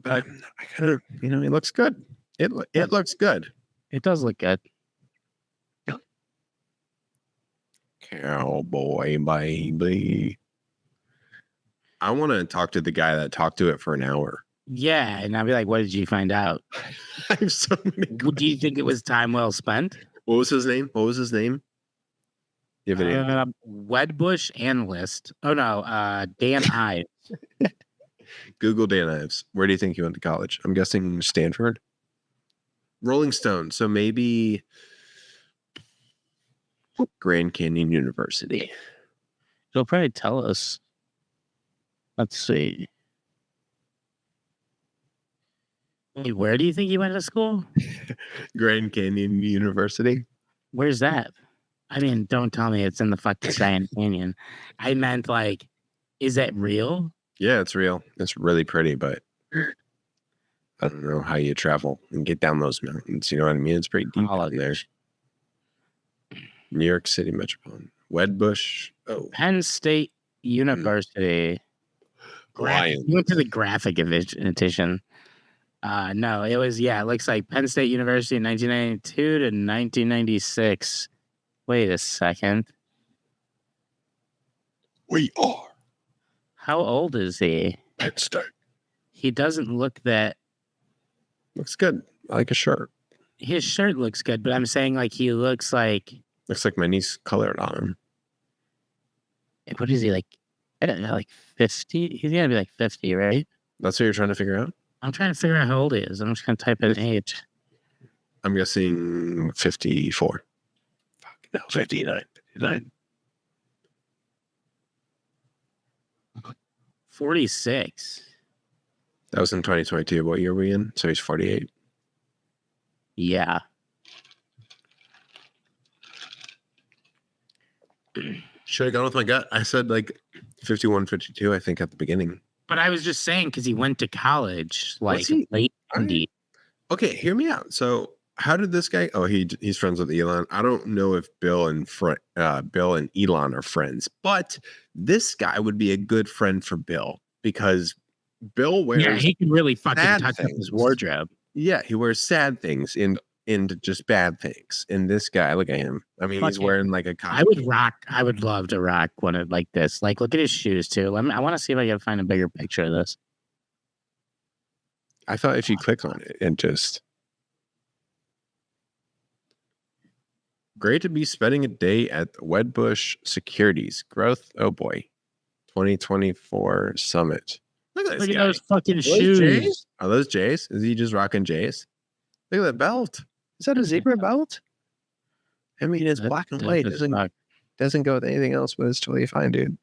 but I kind of, it looks good. It looks good. It does look good. Cowboy baby. I want to talk to the guy that talked to it for an hour. Yeah, and I'll be like, what did you find out? I have so many Do you think it was time well spent? What was his name? You have an answer? Wedbush analyst. Oh no, Dan Ives. Google Dan Ives. Where do you think he went to college? I'm guessing Stanford. Rolling Stone. So maybe Grand Canyon University. He'll probably tell us. Let's see. Hey, where do you think he went to school? Grand Canyon University. Where's that? I mean, don't tell me it's in the fucking Grand Canyon. I meant like, is that real? Yeah, it's real. It's really pretty, but I don't know how you travel and get down those mountains. You know what I mean? It's pretty deep down there. New York City Metropolitan. Wedbush. Oh, Penn State University. Lions. You went to the graphic edition. No, it was, it looks like Penn State University in 1992 to 1996. Wait a second. We are How old is he? Penn State. He doesn't look that. Looks good. I like a shirt. His shirt looks good, but I'm saying like he looks like. Looks like my niece colored on him. What is he like? I don't know, like 50? He's gonna be like 50, right? That's what you're trying to figure out? I'm trying to figure out how old he is. I'm just gonna type in age. I'm guessing 54. Fuck, no, 59. 59. 46. That was in 2022. What year were we in? So he's 48. Yeah. Should have gone with my gut. I said like 51, 52, I think, at the beginning. But I was just saying because he went to college like he? late 90s. Okay, hear me out. So how did this guy? Oh, he's friends with Elon. I don't know if Bill and Elon are friends, but this guy would be a good friend for Bill because Bill wears. Yeah, he can really fucking sad touch up his things. wardrobe. Yeah, he wears sad things into just bad things. And this guy, look at him. I mean, he's Fuck yeah. wearing like a. I would love to rock one of like this. Like, look at his shoes too. I want to see if I can find a bigger picture of this. I thought if you click on it and just. Great to be spending a day at Wedbush Securities Growth. Oh boy, 2024 Summit. Look at this Look at guy. those fucking Are those shoes. J's? Are those J's? Is he just rocking J's? Look at that belt. Is that a zebra belt? I mean, it's black and white. Doesn't go with anything else, but it's totally fine, dude.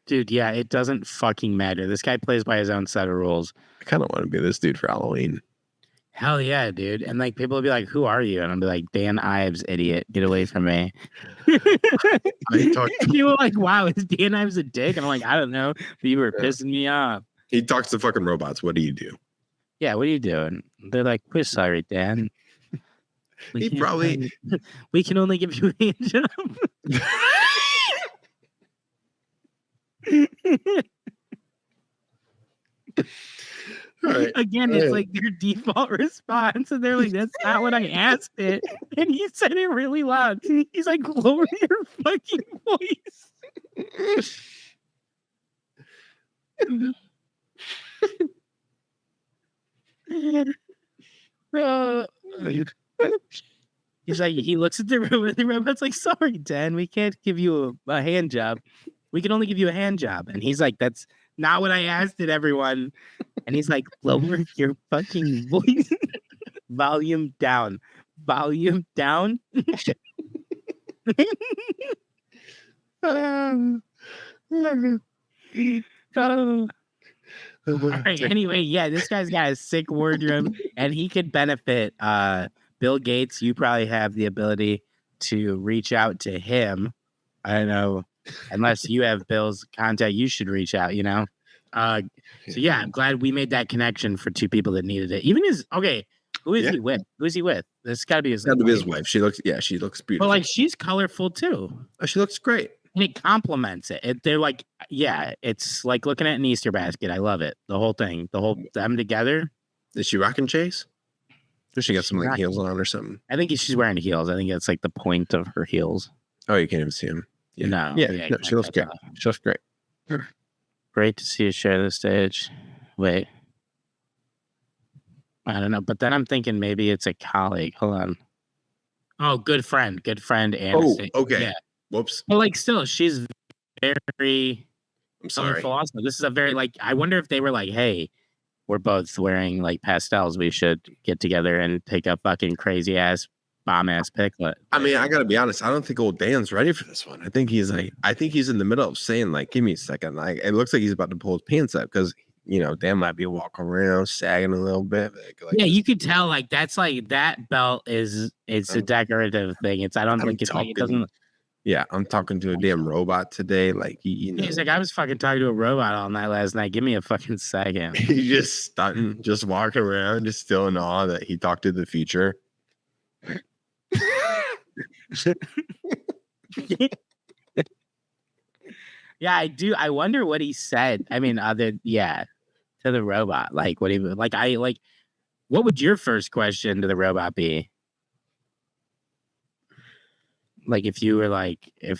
Dude, yeah, it doesn't fucking matter. This guy plays by his own set of rules. I kind of want to be this dude for Halloween. Hell yeah, dude. And like people will be like, who are you? And I'll be like, Dan Ives, idiot. Get away from me. People are like, wow, is Dan Ives a dick? And I'm like, I don't know. But you were pissing me off. He talks to fucking robots. What do you do? Yeah, what are you doing? They're like, we're sorry, Dan. He probably. We can only give you a hand job. All right. Again, it's like their default response, and they're like, "That's not what I asked it." And he said it really loud. He's like, "Lower your fucking voice." He's like, he looks at the robot. The robot's like, "Sorry, Dan, we can't give you a hand job. We can only give you a hand job." And he's like, "That's not what I asked it, everyone. And he's like, lower your fucking voice. Volume down. Volume down. All right. Anyway, yeah, this guy's got a sick wardrobe, and he could benefit. Bill Gates, you probably have the ability to reach out to him. I don't know, unless you have Bill's contact, you should reach out. So yeah, I'm glad we made that connection for two people that needed it. Even his okay, who is he with? Who is he with? This got to be his. Got to be his wife. She looks beautiful. But like, she's colorful too. Oh, she looks great. And it complements it. They're like, yeah, it's like looking at an Easter basket. I love it. The whole thing, them together. Is she rocking Chase? Does she got some like heels on or something? I think she's wearing heels. I think that's like the point of her heels. Oh, you can't even see him. Yeah. No. No, she looks great. She looks great. Great to see you share the stage. Wait. I don't know. But then I'm thinking maybe it's a colleague. Hold on. Oh, good friend. And okay. Yeah. Whoops. But like still, she's very I'm sorry. colorful also. This is a very like I wonder if they were like, hey, we're both wearing like pastels. We should get together and take a fucking crazy ass bomb ass piclet. I mean, I gotta be honest. I don't think old Dan's ready for this one. I think he's in the middle of saying like, "Give me a second." Like, it looks like he's about to pull his pants up because Dan might be walking around sagging a little bit. Like, yeah, you could tell like that's like that belt it's a decorative thing. I don't think it's like it doesn't. Yeah, I'm talking to a damn robot today. Like, he's like, I was fucking talking to a robot all night last night. Give me a fucking second. He's just stunting, just walking around, just still in awe that he talked to the future. Yeah, I do. I wonder what he said. I mean, to the robot. Like, what what would your first question to the robot be? Like, if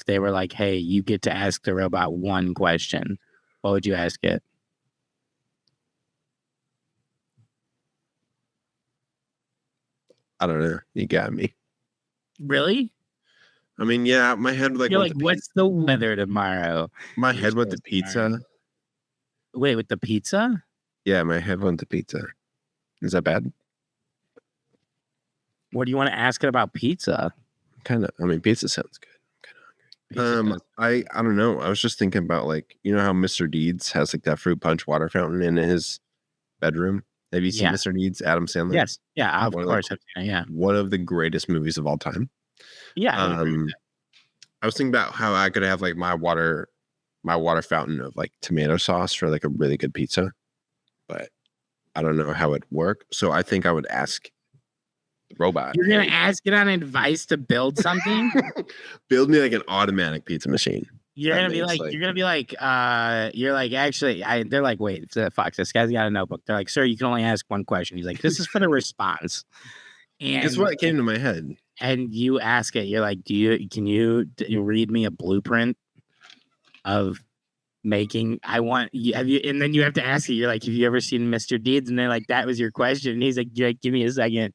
they were like, hey, you get to ask the robot one question, what would you ask it? I don't know. You got me. Really? I mean, yeah, my head You're like, what's the weather tomorrow? My head went to pizza. Wait, with the pizza? Yeah, my head went to pizza. Is that bad? What do you want to ask it about pizza? Kind of. I mean, pizza sounds good. I'm kind of hungry. I don't know. I was just thinking about like, how Mr. Deeds has like that fruit punch water fountain in his bedroom. Have you seen Mr. Deeds? Adam Sandler. Yes. Yeah. Of course. Yeah. One of the greatest movies of all time. Yeah. I was thinking about how I could have like my water fountain of like tomato sauce for like a really good pizza, but I don't know how it'd work. So I think I would ask the robot. You're gonna ask it on advice to build something? Build me like an automatic pizza machine. You're gonna be like, actually, they're like, wait, Fox, this guy's got a notebook. They're like, sir, you can only ask one question. He's like, this is for the response. And guess what came to my head? And you ask it, you're like, can you read me a blueprint of making, and then you have to ask it, you're like, have you ever seen Mr. Deeds? And they're like, that was your question. And he's like, give me a second.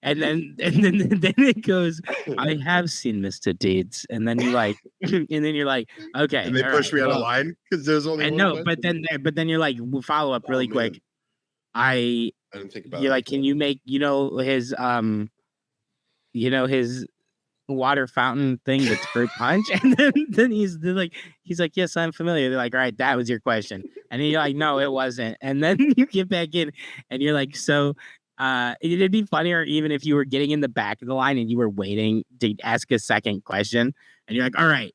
And then it goes, I have seen Mr. Deeds. And then you're like, okay. And they push me out of line because there's only one. But then you're like, we'll follow up really quick. I didn't think about. You're like, can you make his his water fountain thing that's fruit punch? And then he's like, yes, I'm familiar. They're like, all right, that was your question. And then you're like, no, it wasn't. And then you get back in, and you're like, so. It'd be funnier even if you were getting in the back of the line and you were waiting to ask a second question, and you're like, all right,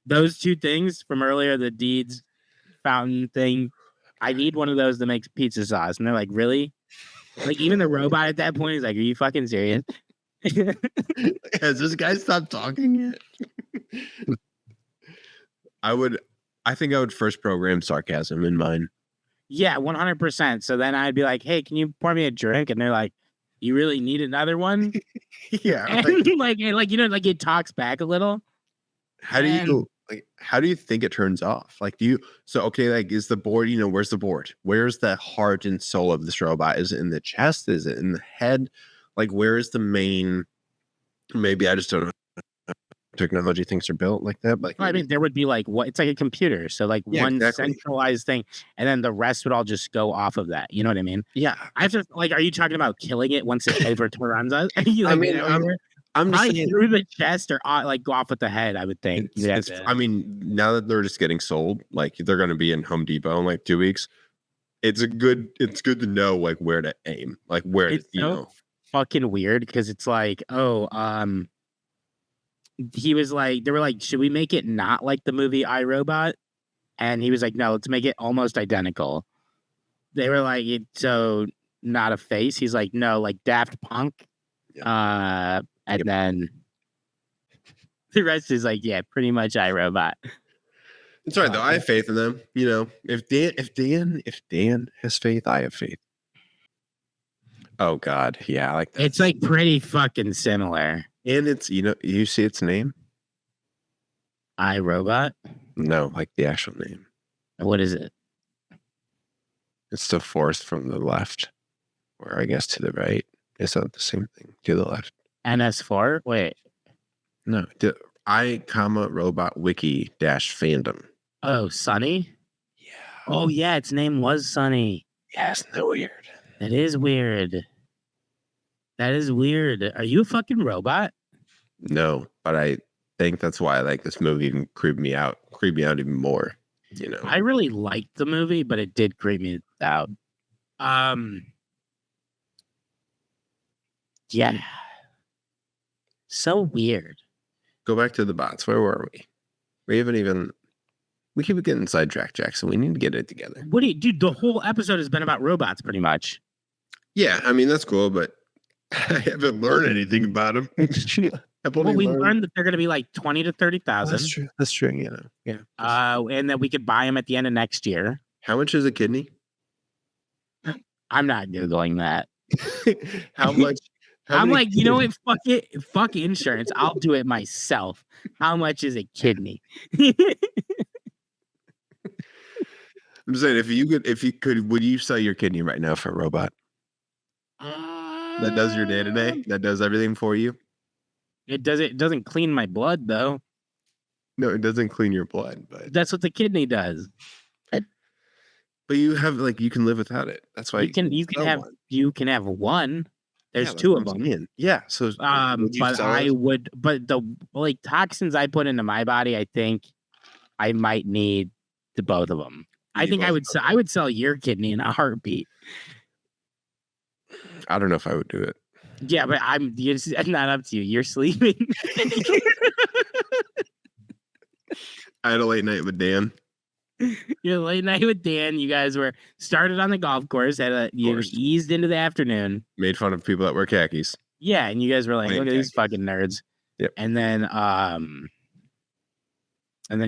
those two things from earlier, the Deeds fountain thing, I need one of those to make pizza sauce. And they're like, really? Like, even the robot at that point is like, are you fucking serious? Has this guy stopped talking yet? I think I would first program sarcasm in mine. Yeah, 100%. So then I'd be like, hey, can you pour me a drink? And they're like, you really need another one? Yeah. And like it talks back a little. How do you think it turns off? Like, is the board, where's the board? Where's the heart and soul of this robot? Is it in the chest? Is it in the head? Like, where is the main, maybe I just don't know technology things are built like that. Like, I mean, there would be like what it's like a computer. So like Yeah, one exactly. centralized thing, and then the rest would all just go off of that. You know what I mean? yeah. I have to like, are you talking about killing it once it overturns us? You, I like, mean, you know, I'm just probably saying. through the chest or like go off with the head. I would think. You'd have to- I mean, now that they're just getting sold, like they're going to be in Home Depot in like 2 weeks. It's good to know like where to aim, like where It's to, so fucking weird because it's like, he was like, they were like, should we make it not like the movie iRobot? And he was like, no, let's make it almost identical. They were like, so not a face. He's like, no, like Daft Punk. And then the rest is like, yeah, pretty much iRobot. It's all right though. I have faith in them. You know, if Dan has faith, I have faith. Oh God, yeah, I like that. It's like pretty fucking similar. And it's, you know, you see its name? iRobot. No, like the actual name. What is it? It's the fourth from the left, or I guess to the right. Is that the same thing? To the left. NS4. Wait. No, the robot wiki dash fandom. Oh, Sunny. Yeah. Oh yeah, its name was Sunny. Yeah, isn't that weird? That is weird. That is weird. Are you a fucking robot? No, but I think that's why I like this movie even creep me out even more. You know, I really liked the movie, but it did creep me out. Yeah. So weird. go back to the bots. Where were we? We keep getting sidetracked, Jackson. We need to get it together. What do you, dude? The whole episode has been about robots, pretty much. Yeah, I mean that's cool, but I haven't learned anything about them. Well, we learned that they're going to be like 20 to 30,000. That's true. That's true. You know. Yeah. And that we could buy them at the end of next year. How much is a kidney? I'm not googling that. How much? I'm like, you know what? Fuck it. Fuck insurance. I'll do it myself. How much is a kidney? I'm saying if you could, would you sell your kidney right now for a robot that does your day to day, that does everything for you? It doesn't clean my blood though. No, it doesn't clean your blood, but That's what the kidney does. but you have you can live without it. That's why You can have one. There's two of them. Yeah. So, but the toxins I put into my body, I think I might need the both of them. I think I would sell your kidney in a heartbeat. I don't know if I would do it. Yeah, but it's not up to you. You're sleeping. I had a late night with Dan. Your late night with Dan. You guys were started on the golf course. You eased into the afternoon. Made fun of people that wear khakis. Yeah, and you guys were like, "Look at these fucking nerds." Yep. And then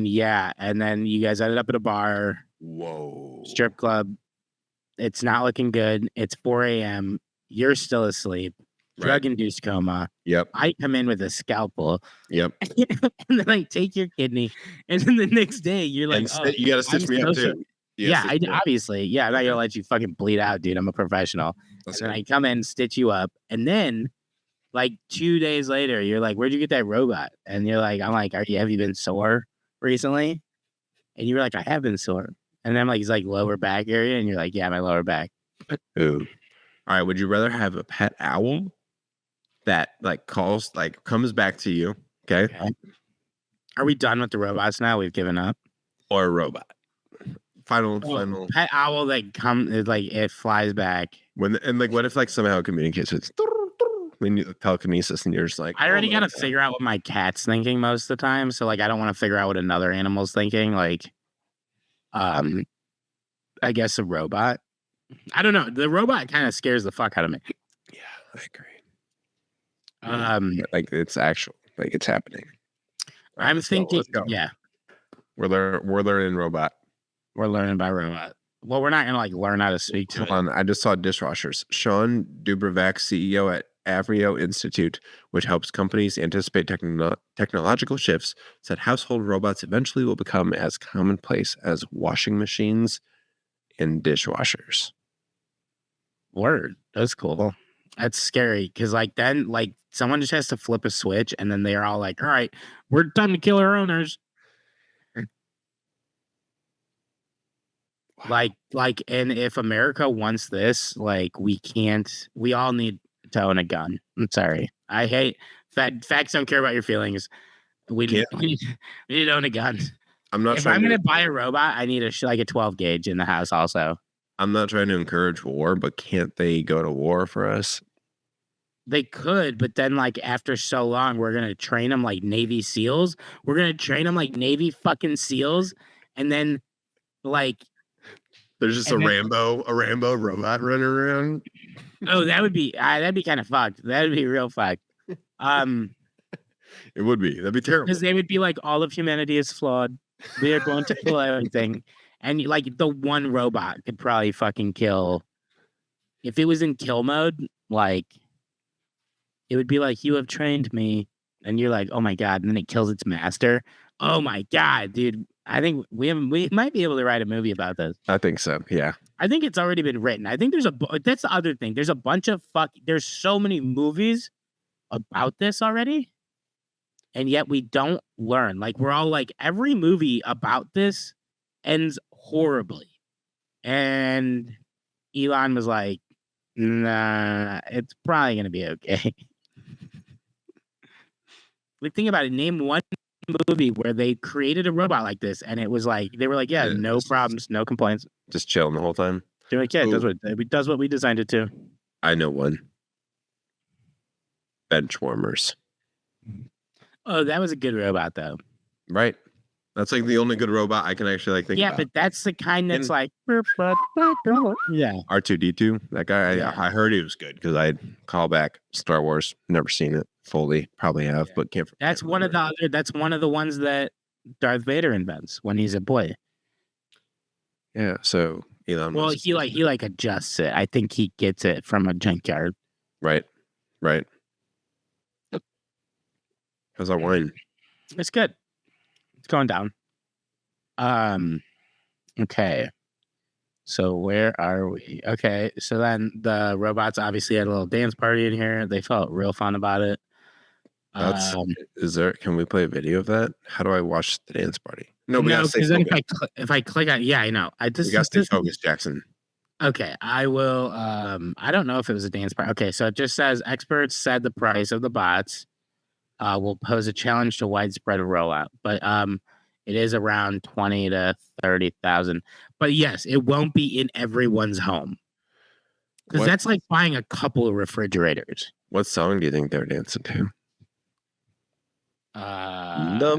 you guys ended up at a bar. Whoa. Strip club. It's not looking good. It's 4 a.m. You're still asleep. Drug-induced coma. Yep. I come in with a scalpel. Yep. And then I take your kidney. And then the next day, you're like, you got to stitch me up too. Obviously. Yeah, I'm not going to let you fucking bleed out, dude. I'm a professional. And then I come in, stitch you up. And then, 2 days later, you're like, where'd you get that robot? And you're like, I'm like, have you been sore recently? And you were like, I have been sore. And then I'm like, he's like lower back area. And you're like, yeah, my lower back. Ooh. All right. Would you rather have a pet owl that comes back to you? Okay. Are we done with the robots now? We've given up. Or a robot? Final. Pet owl that it flies back. What if somehow it communicates with when you telekinesis and you're just like, I already got to figure out what my cat's thinking most of the time. So I don't want to figure out what another animal's thinking. I guess a robot. I don't know. The robot kind of scares the fuck out of me. Yeah, I agree. It's actual, it's happening. Right, I'm thinking. Let's go. Yeah, we're learning robot. We're learning by robot. Well, we're not gonna learn how to speak to it. Hold on, I just saw dishwashers. Sean Dubravak, CEO at Avrio Institute, which helps companies anticipate technological shifts, said household robots eventually will become as commonplace as washing machines and dishwashers. Word. That's cool. That's scary because like then like someone just has to flip a switch and then they're all like, all right, we're time to kill our owners. And if America wants this, like we all need to own a gun. I'm sorry. I hate facts don't care about your feelings. We need to own a gun. I'm not. If I'm gonna buy a robot, I need a 12 gauge in the house. Also, I'm not trying to encourage war, but can't they go to war for us? they could, but then like after so long, we're gonna train them like Navy SEALs. We're gonna train them like Navy fucking SEAls, and then like there's just a Rambo robot running around. Oh, that'd be kind of fucked. That'd be real fucked. It would be. That'd be terrible. Because they would be like, all of humanity is flawed. We are going to kill everything. And like the one robot could probably fucking kill. If it was in kill mode, like it would be like, you have trained me. And you're like, oh my God. And then it kills its master. Oh my God, dude. I think we might be able to write a movie about this. I think so. Yeah. I think it's already been written. I think that's the other thing. There's a bunch of there's so many movies about this already. And yet we don't learn. Like we're all like, every movie about this ends horribly. And Elon was like, nah, it's probably going to be okay. Like think about it. Name one movie where they created a robot like this and it was like, they were like, yeah, no problems, no complaints. Just chilling the whole time. They're like, yeah, it does what we designed it to. I know one. Bench warmers. Oh, that was a good robot though. Right. That's like the only good robot I can actually like think about. Yeah, but that's the kind that's like yeah. R2D2. That guy, I heard he was good because I call back Star Wars. Never seen it fully. Probably have, but can't. That's one of the ones that Darth Vader invents when he's a boy. Yeah. So Elon. Well, Musk he adjusts it. I think he gets it from a junkyard. Right. How's our wine? It's good. It's going down. Okay. So where are we? Okay. So then the robots obviously had a little dance party in here. They felt real fun about it. Can we play a video of that? How do I watch the dance party? No, because then if I click on, I know. We gotta stay focused, Jackson. Okay, I will. I don't know if it was a dance party. Okay, so it just says experts said the price of the bots will pose a challenge to widespread rollout, but it is around 20 to 30,000. But yes, it won't be in everyone's home because that's like buying a couple of refrigerators. What song do you think they're dancing to? That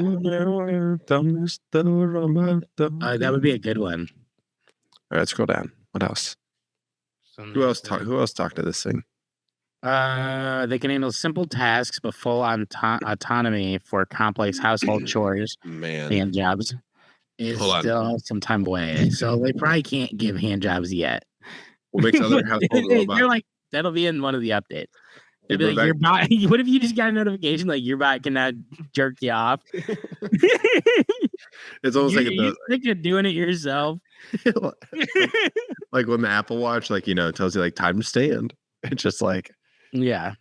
would be a good one. All right, scroll down. What else? Who else talked to this thing? They can handle simple tasks but full on autonomy for complex household chores. Man, hand jobs is still some time away, so they probably can't give hand jobs yet. What makes other household robots? They're like, that'll be in one of the updates. They'll be like, your bot. What if you just got a notification like your bot can now jerk you off? It's almost like you think you're doing it yourself. Like when the Apple Watch, like tells you like time to stand. It's just like, yeah.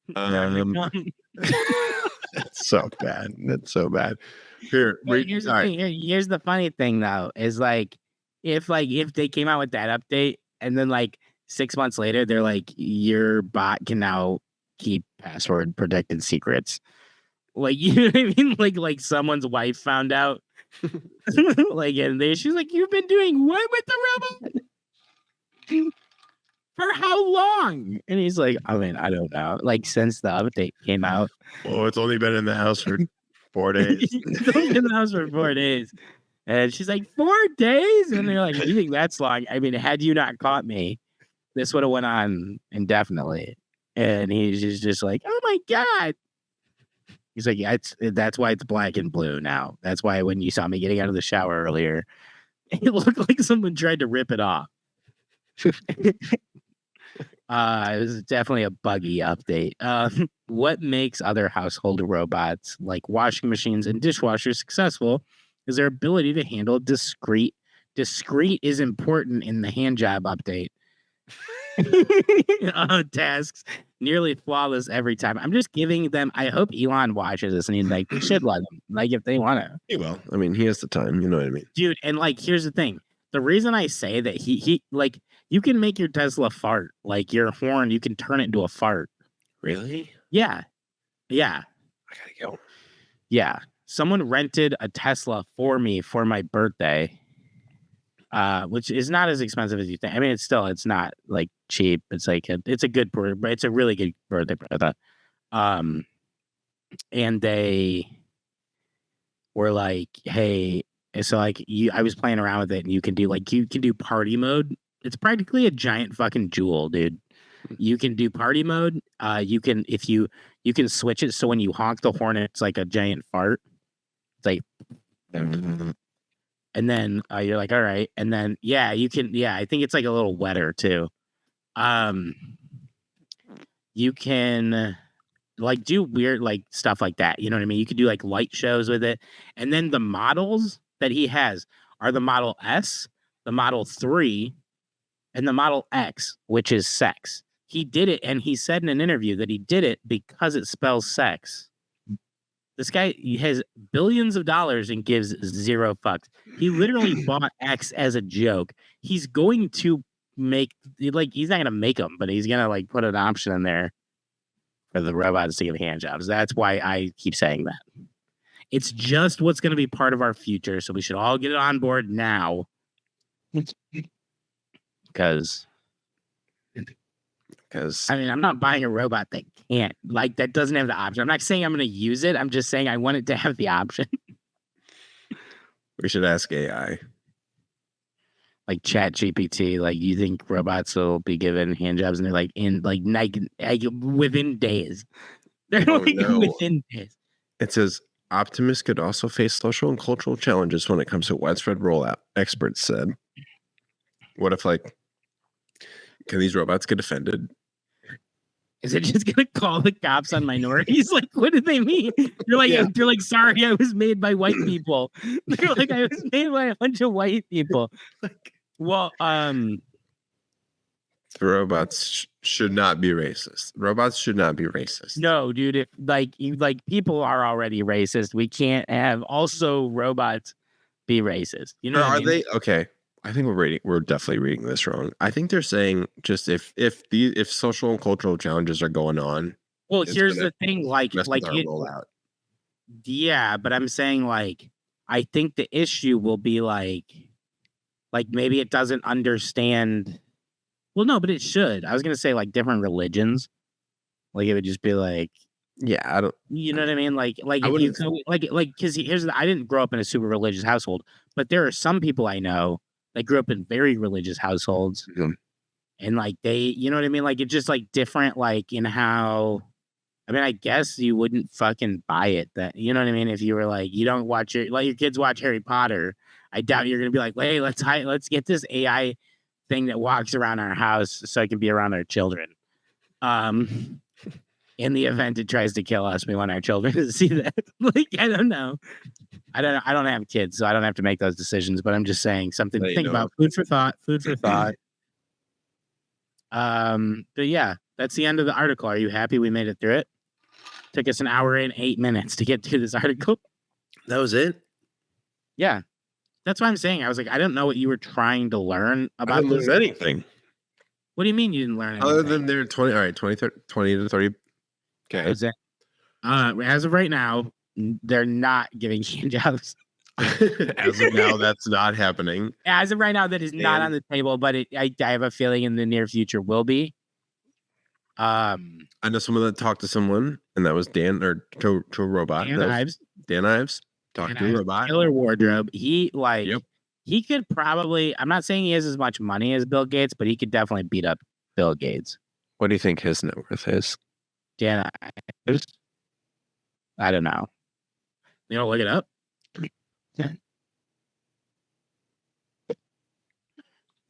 It's so bad. It's so bad. Here's the thing. Here's the funny thing though, is like if they came out with that update and then like 6 months later they're like, your bot can now keep password protected secrets. Like, you know what I mean? Like someone's wife found out. Like, and she's like, you've been doing what with the robot? For how long? And he's like, I mean, I don't know. Like, since the update came out. Well, it's only been in the house for 4 days. It's only been in the house for 4 days. And she's like, 4 days? And they're like, you think that's long? I mean, had you not caught me, this would have went on indefinitely. And he's just like, oh my God. He's like, yeah, that's why it's black and blue now. That's why when you saw me getting out of the shower earlier, it looked like someone tried to rip it off. It was definitely a buggy update. What makes other household robots like washing machines and dishwashers successful is their ability to handle discrete. Discrete is important in the hand job update. tasks, nearly flawless every time. I'm just giving them. I hope Elon watches this and he's like, they should let them. Like, if they want to. He will. I mean, he has the time. You know what I mean? Dude, and like, here's the thing. The reason I say that he like, you can make your Tesla fart. Like, your horn, you can turn it into a fart. Really? Yeah. Yeah. I gotta go. Yeah. Someone rented a Tesla for me for my birthday, which is not as expensive as you think. I mean, it's not like cheap. It's like it's a really good birthday present. And they were like, hey, and so like I was playing around with it, and you can do party mode. It's practically a giant fucking jewel, dude. You can do party mode. You can switch it so when you honk the horn, it's like a giant fart. It's like, and then you're like, all right, and then you can. Yeah, I think it's like a little wetter too. You can like do weird like stuff like that. You know what I mean? You could do like light shows with it, and then the models that he has are the Model S, the Model 3, and the Model X, which is sex. He did it, and he said in an interview that he did it because it spells sex. This guy has billions of dollars and gives zero fucks. He literally bought X as a joke. He's going to make, like, he's not going to make them, but he's going to, like, put an option in there for the robots to give hand jobs. That's why I keep saying that. It's just what's going to be part of our future, so we should all get it on board now. Because I mean, I'm not buying a robot that can't, like, that doesn't have the option. I'm not saying I'm going to use it. I'm just saying I want it to have the option. We should ask AI. Like Chat GPT, like, you think robots will be given hand jobs, and they're like within days. They're within days. It says Optimus could also face social and cultural challenges when it comes to widespread rollout, experts said. What if, like, can these robots get offended? Is it just gonna call the cops on minorities? Like, what do they mean? You're like, sorry, I was made by white people. They're like, I was made by a bunch of white people. Well, the robots should not be racist. Robots should not be racist. No, dude. If people are already racist, we can't have also robots be racist. You know? Are they okay? I think we're definitely reading this wrong. I think they're saying just if social and cultural challenges are going on. Well, here's the thing, rollout. Yeah, but I'm saying, like, I think the issue will be like maybe it doesn't understand. Well, no, but it should. I was gonna say, like, different religions. Like, it would just be like, yeah, I don't. You know what I mean? Like if you go, because I didn't grow up in a super religious household, but there are some people I know that grew up in very religious households, and like they, you know what I mean? Like, it's just like different, like, in how. I mean, I guess you wouldn't fucking buy it. That, you know what I mean? If you were like, you don't watch your kids watch Harry Potter, I doubt you're gonna be like, hey, let's get this AI thing that walks around our house so it can be around our children. In the event it tries to kill us, we want our children to see that. Like, I don't know. I don't have kids, so I don't have to make those decisions. But I'm just saying something to think about. Food for thought. But yeah, that's the end of the article. Are you happy we made it through it? Took us an hour and 8 minutes to get through this article. That was it? Yeah. That's what I'm saying. I was like, I don't know what you were trying to learn about. I didn't learn anything. What do you mean you didn't learn anything? Other than they're 20, all right, 20 to 30. Okay. As of right now, they're not giving hand jobs. As of now, that's not happening. As of right now, that is not on the table, but I have a feeling in the near future will be. I know someone that talked to someone, and that was Dan, or to a robot. Dan Ives talked to a robot. Killer wardrobe. He he could probably. I'm not saying he has as much money as Bill Gates, but he could definitely beat up Bill Gates. What do you think his net worth is? Dan Ives? I don't know. You know, look it up.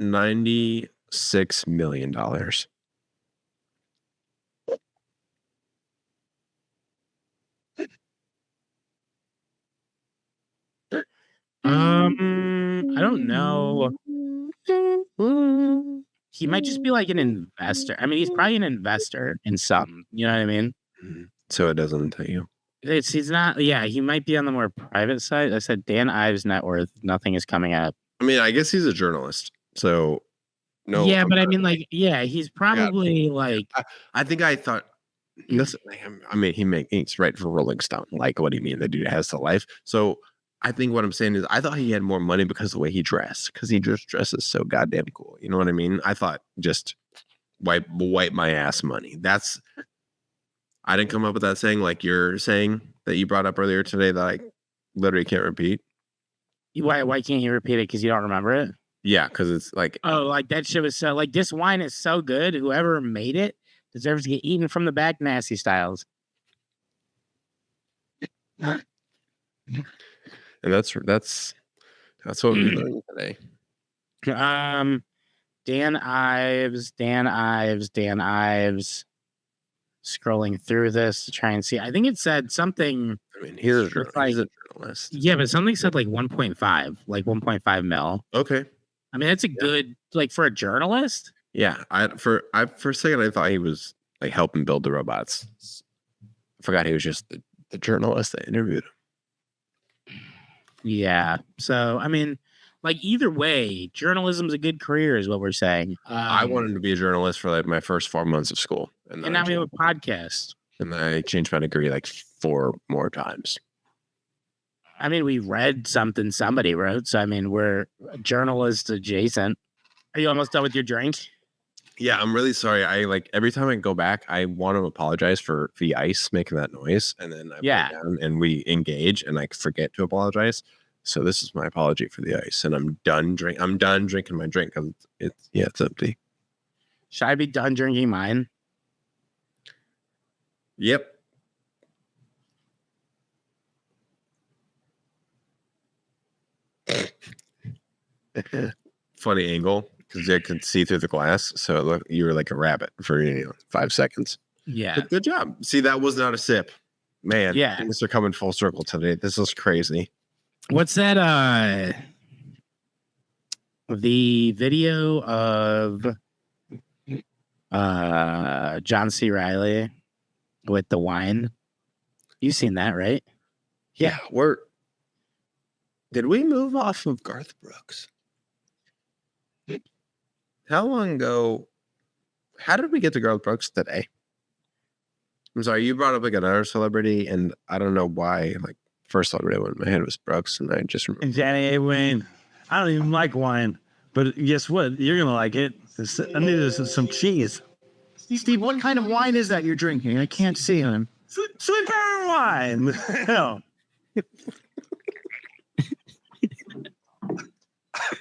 $96 million. I don't know. He might just be like an investor. I mean, he's probably an investor in some. You know what I mean? So it doesn't tell you. He's not. Yeah, he might be on the more private side. I said Dan Ives net worth. Nothing is coming up. I mean, I guess he's a journalist. So no. Yeah, I'm but I not- mean, like, yeah, he's probably like. I think I thought. Listen, I mean, he's right for Rolling Stone. Like, what do you mean? The dude has the life. So I think what I'm saying is, I thought he had more money because of the way he dressed, because he just dresses so goddamn cool. You know what I mean? I thought just wipe my ass money. I didn't come up with that saying like you're saying that you brought up earlier today that I literally can't repeat. Why can't you repeat it? Because you don't remember it? Yeah, because it's like, Oh, like that shit was so like this wine is so good. Whoever made it deserves to get eaten from the back, nasty styles. and that's what we learned today. Dan Ives. Scrolling through this to try and see. I think it said something. I mean, he's a like- journalist. Yeah, but something said like 1.5, like 1.5 mil. Okay. I mean, that's a good like for a journalist. Yeah, for a second I thought he was like helping build the robots. I forgot he was just the journalist that interviewed him. Yeah. So I mean, like either way, journalism's a good career, is what we're saying. I wanted to be a journalist for like my first 4 months of school, and now we have a podcast. And then I changed my degree like 4 more times. I mean, we read something somebody wrote, so I mean, we're journalist adjacent. Are you almost done with your drink? Yeah, I'm really sorry. I like every time I go back, I want to apologize for the ice making that noise, and then I put it down and we engage, and I forget to apologize. So this is my apology for the ice, and I'm done drinking my drink because it's empty. Should I be done drinking mine? Yep. Funny angle because I could see through the glass, so you were like a rabbit for 5 seconds. Yeah. Good job. See, that was not a sip, man. Yeah. Things are coming full circle today. This is crazy. What's that? The video of John C. Reilly with the wine. You've seen that, right? Yeah, did we move off of Garth Brooks? How long ago? How did we get to Garth Brooks today? I'm sorry, you brought up like another celebrity, and I don't know why. Like, first celebrity that went in my head was Brooks, and I just remember. And Danny A. Wayne. I don't even like wine, but guess what? You're gonna like it. I need some cheese. Steve, what kind of wine is that you're drinking? I can't see him. Sweet barrel wine. Hell.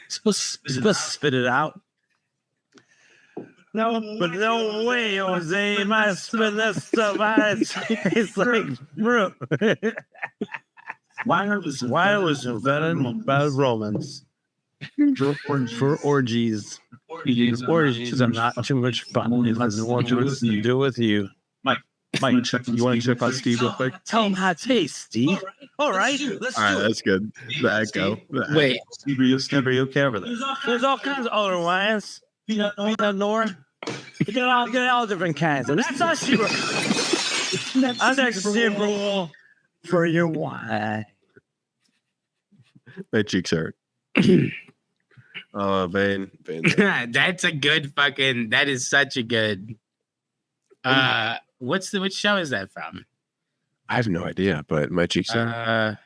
supposed to spit it out. No, but no way, Jose. My spit that stuff out. It's like, bro. Wine was invented by Romans for orgies. Orgies are not too much fun. It has more to do with you. Mike, you want to check out Steve real quick? Tell him how it tastes, Steve. All right. All right, that's good. The echo. Wait. Steve, are you okay over there? There's all kinds of other wines. Peanut Nora. You get all different kinds. And that's us. I'm next to Brule for your wine. My cheeks hurt. Oh, Vane. That's a good fucking. That is such a good. Which show is that from? I have no idea, but my cheeks hurt.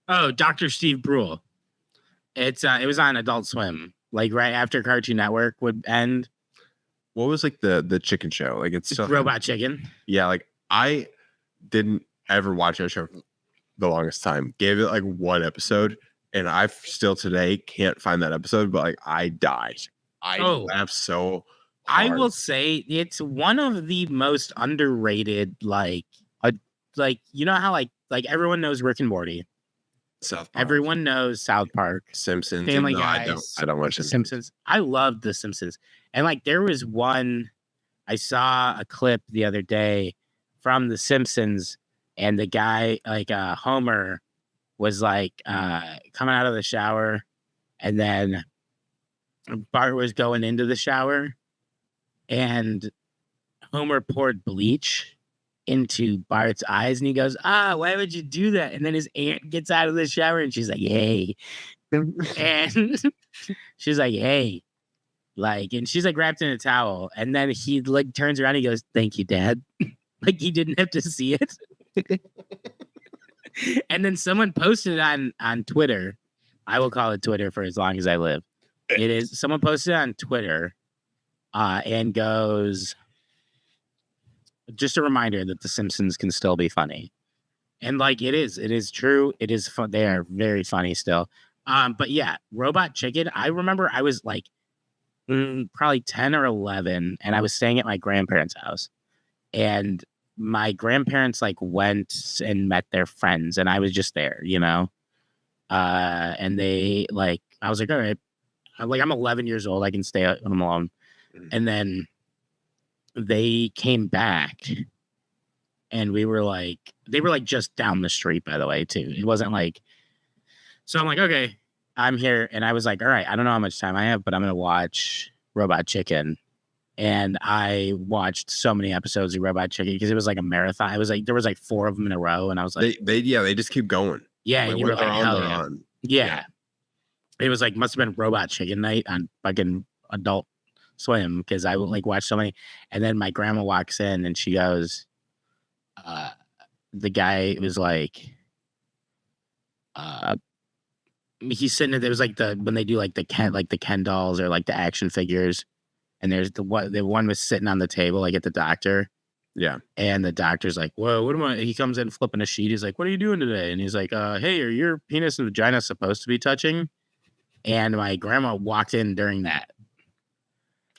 Dr. Steve Brule. It was on Adult Swim, like right after Cartoon Network would end. What was like the chicken show? Like it's still Robot Chicken. Yeah, like I didn't ever watch that show for the longest time. Gave it like 1 episode, and I still today can't find that episode. But like I died. I laughed so hard. I will say it's one of the most underrated. Like you know how like everyone knows Rick and Morty. South Park. Everyone knows South Park. Simpsons. Family No, Guys. I don't watch The Simpsons. Simpsons. I love The Simpsons. And like there was one, I saw a clip the other day from The Simpsons, and the guy, like Homer, was like coming out of the shower, and then Bart was going into the shower, and Homer poured bleach into Bart's eyes, and he goes, why would you do that? And then his aunt gets out of the shower, and she's like, hey. And she's like, hey. Like, and she's like wrapped in a towel. And then he like turns around, and he goes, thank you, Dad. Like he didn't have to see it. And then someone posted it on Twitter. I will call it Twitter for as long as I live. Someone posted it on Twitter and goes, just a reminder that the Simpsons can still be funny. And like it is true. It is fun. They are very funny still. But yeah, Robot Chicken. I remember I was like probably 10 or 11, and I was staying at my grandparents' house, and my grandparents like went and met their friends, and I was just there, you know. And they like, I was like, all right, I'm 11 years old, I can stay at home alone. And then they came back, and they were like just down the street, by the way, too. It wasn't like, so I'm like, okay, I'm here. And I was like, all right, I don't know how much time I have, but I'm going to watch Robot Chicken. And I watched so many episodes of Robot Chicken because it was like a marathon. It was like, there was like 4 of them in a row. And I was like, they just keep going. yeah. Like, And you were when like, they're hell they're yeah. on. Yeah. It was like, must have been Robot Chicken night on fucking Adult Swim, because I would like watch so many. And then my grandma walks in, and she goes, the guy was like, he's sitting there. There was like when they do like the Ken dolls or like the action figures, and there's the one was sitting on the table like at the doctor. Yeah. And the doctor's like, whoa, what am I? He comes in flipping a sheet. He's like, what are you doing today? And he's like, hey, are your penis and vagina supposed to be touching? And my grandma walked in during that.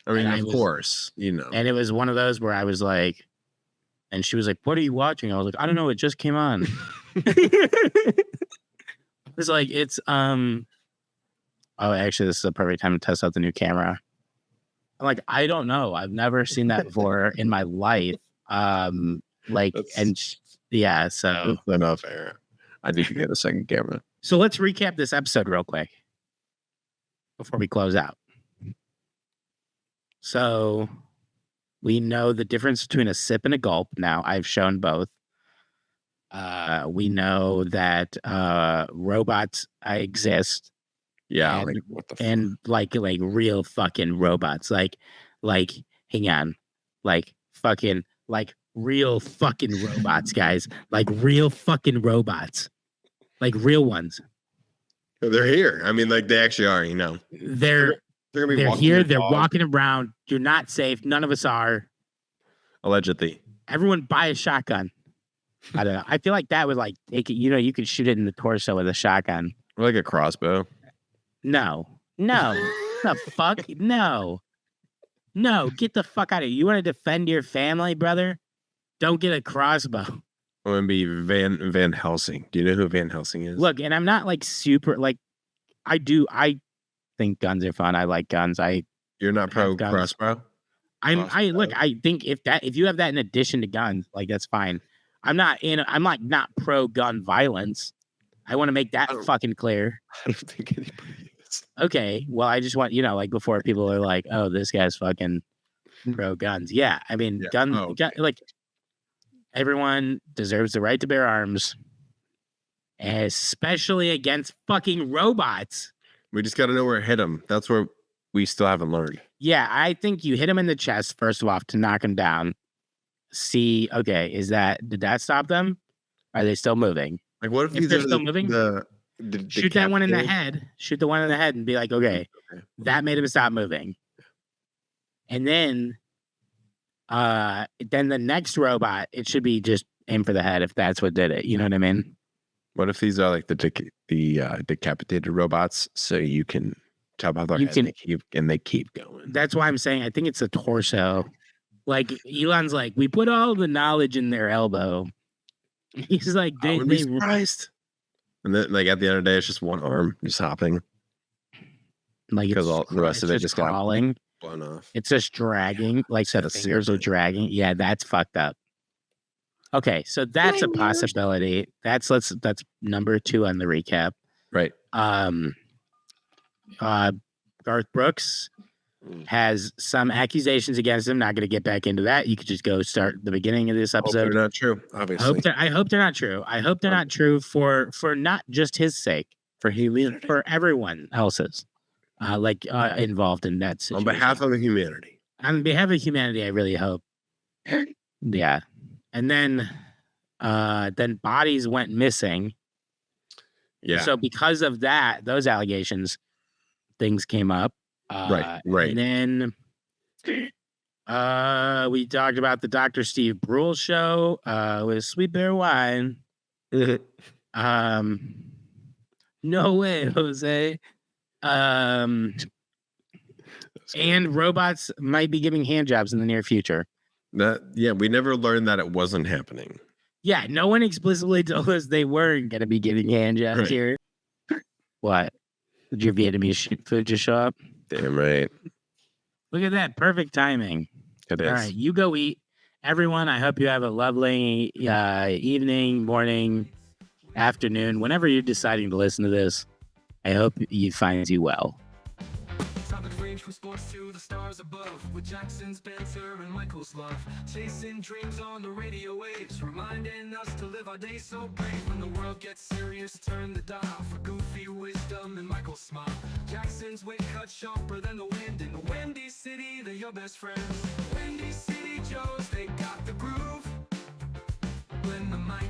I mean, And of course, you know. And it was one of those where I was like, and she was like, what are you watching? I was like, I don't know. It just came on. It's like, it's, oh, actually, this is a perfect time to test out the new camera. I'm like, I don't know. I've never seen that before in my life. Like, yeah, so. That's enough air. I need to get a second camera. So let's recap this episode real quick before we close out. So we know the difference between a sip and a gulp. Now I've shown both. We know that robots exist. Yeah, And, like what the and like real fucking robots. Like hang on. Like fucking like real fucking robots, guys. Like real fucking robots. Like real ones. They're here. I mean, like they actually are, you know. They're gonna be They're walking here. your They're dog. walking around. You're not safe. None of us are. Allegedly. Everyone buy a shotgun. I don't know. I feel like that would like take it. You know, you could shoot it in the torso with a shotgun. Or like a crossbow. No. The fuck? No. Get the fuck out of here. You want to defend your family, brother? Don't get a crossbow. I'm gonna be Van Helsing. Do you know who Van Helsing is? Look, and I'm not like super like I think guns are fun. I like guns. You're not pro guns. crossbow? I think if you have that in addition to guns, like that's fine. I'm not not pro gun violence. I want to make that fucking clear. I don't think anybody is. Okay, well, I just want, like before people are like, oh, this guy's fucking pro guns. Yeah, I mean, Yeah. like everyone deserves the right to bear arms, especially against fucking robots. We just got to know where to hit them. That's where we still haven't learned. Yeah, I think you hit him in the chest first of all to knock him down. See, okay, did that stop them? Are they still moving? Like, what if If these they're are still moving, shoot that one in the head. Shoot the one in the head and be like, okay, that made him stop moving. And then the next robot, it should be just aim for the head if that's what did it. You know what I mean? What if these are like the decapitated robots, so you can tap out their head and they keep going? That's why I'm saying I think it's the torso. Like Elon's like, we put all the knowledge in their elbow. He's like, I would be surprised. And then, like at the end of the day, it's just one arm just hopping. Like because all the rest of it just got crawling. Blown off. It's just dragging, like the fingers are dragging. Yeah, that's fucked up. Okay, so that's a possibility. That's number 2 on the recap. Right. Garth Brooks has some accusations against him. Not going to get back into that. You could just go start the beginning of this Hope episode. they're not true, obviously. I hope they're not true. I hope they're not true for not just his sake, For humanity. for everyone else's, involved in that situation. On behalf of humanity. On behalf of humanity, I really hope. Yeah, and then bodies went missing. Yeah. So because of that, those allegations, things came up. Right. And then we talked about the Dr. Steve Brule show with Sweet Bear Wine. No way, Jose. And robots might be giving hand jobs in the near future. We never learned that it wasn't happening. Yeah, no one explicitly told us they weren't going to be giving hand jobs Right. here. What? Did your Vietnamese food just show up? Damn right. Look at that. Perfect timing. It is. All right, you go eat. Everyone, I hope you have a lovely evening, morning, afternoon, whenever you're deciding to listen to this. I hope it finds you well. Topics range from sports to the stars above, with Jackson, Spencer, and Michael's love. Chasing dreams on the radio waves, reminding us to live our days so brave. When the world gets serious, turn the dial for goofy wisdom and Michael's smile. Jackson's wit cut sharper than the wind. In the Windy City, they're your best friends. Windy City Joes, they got the groove. When the mic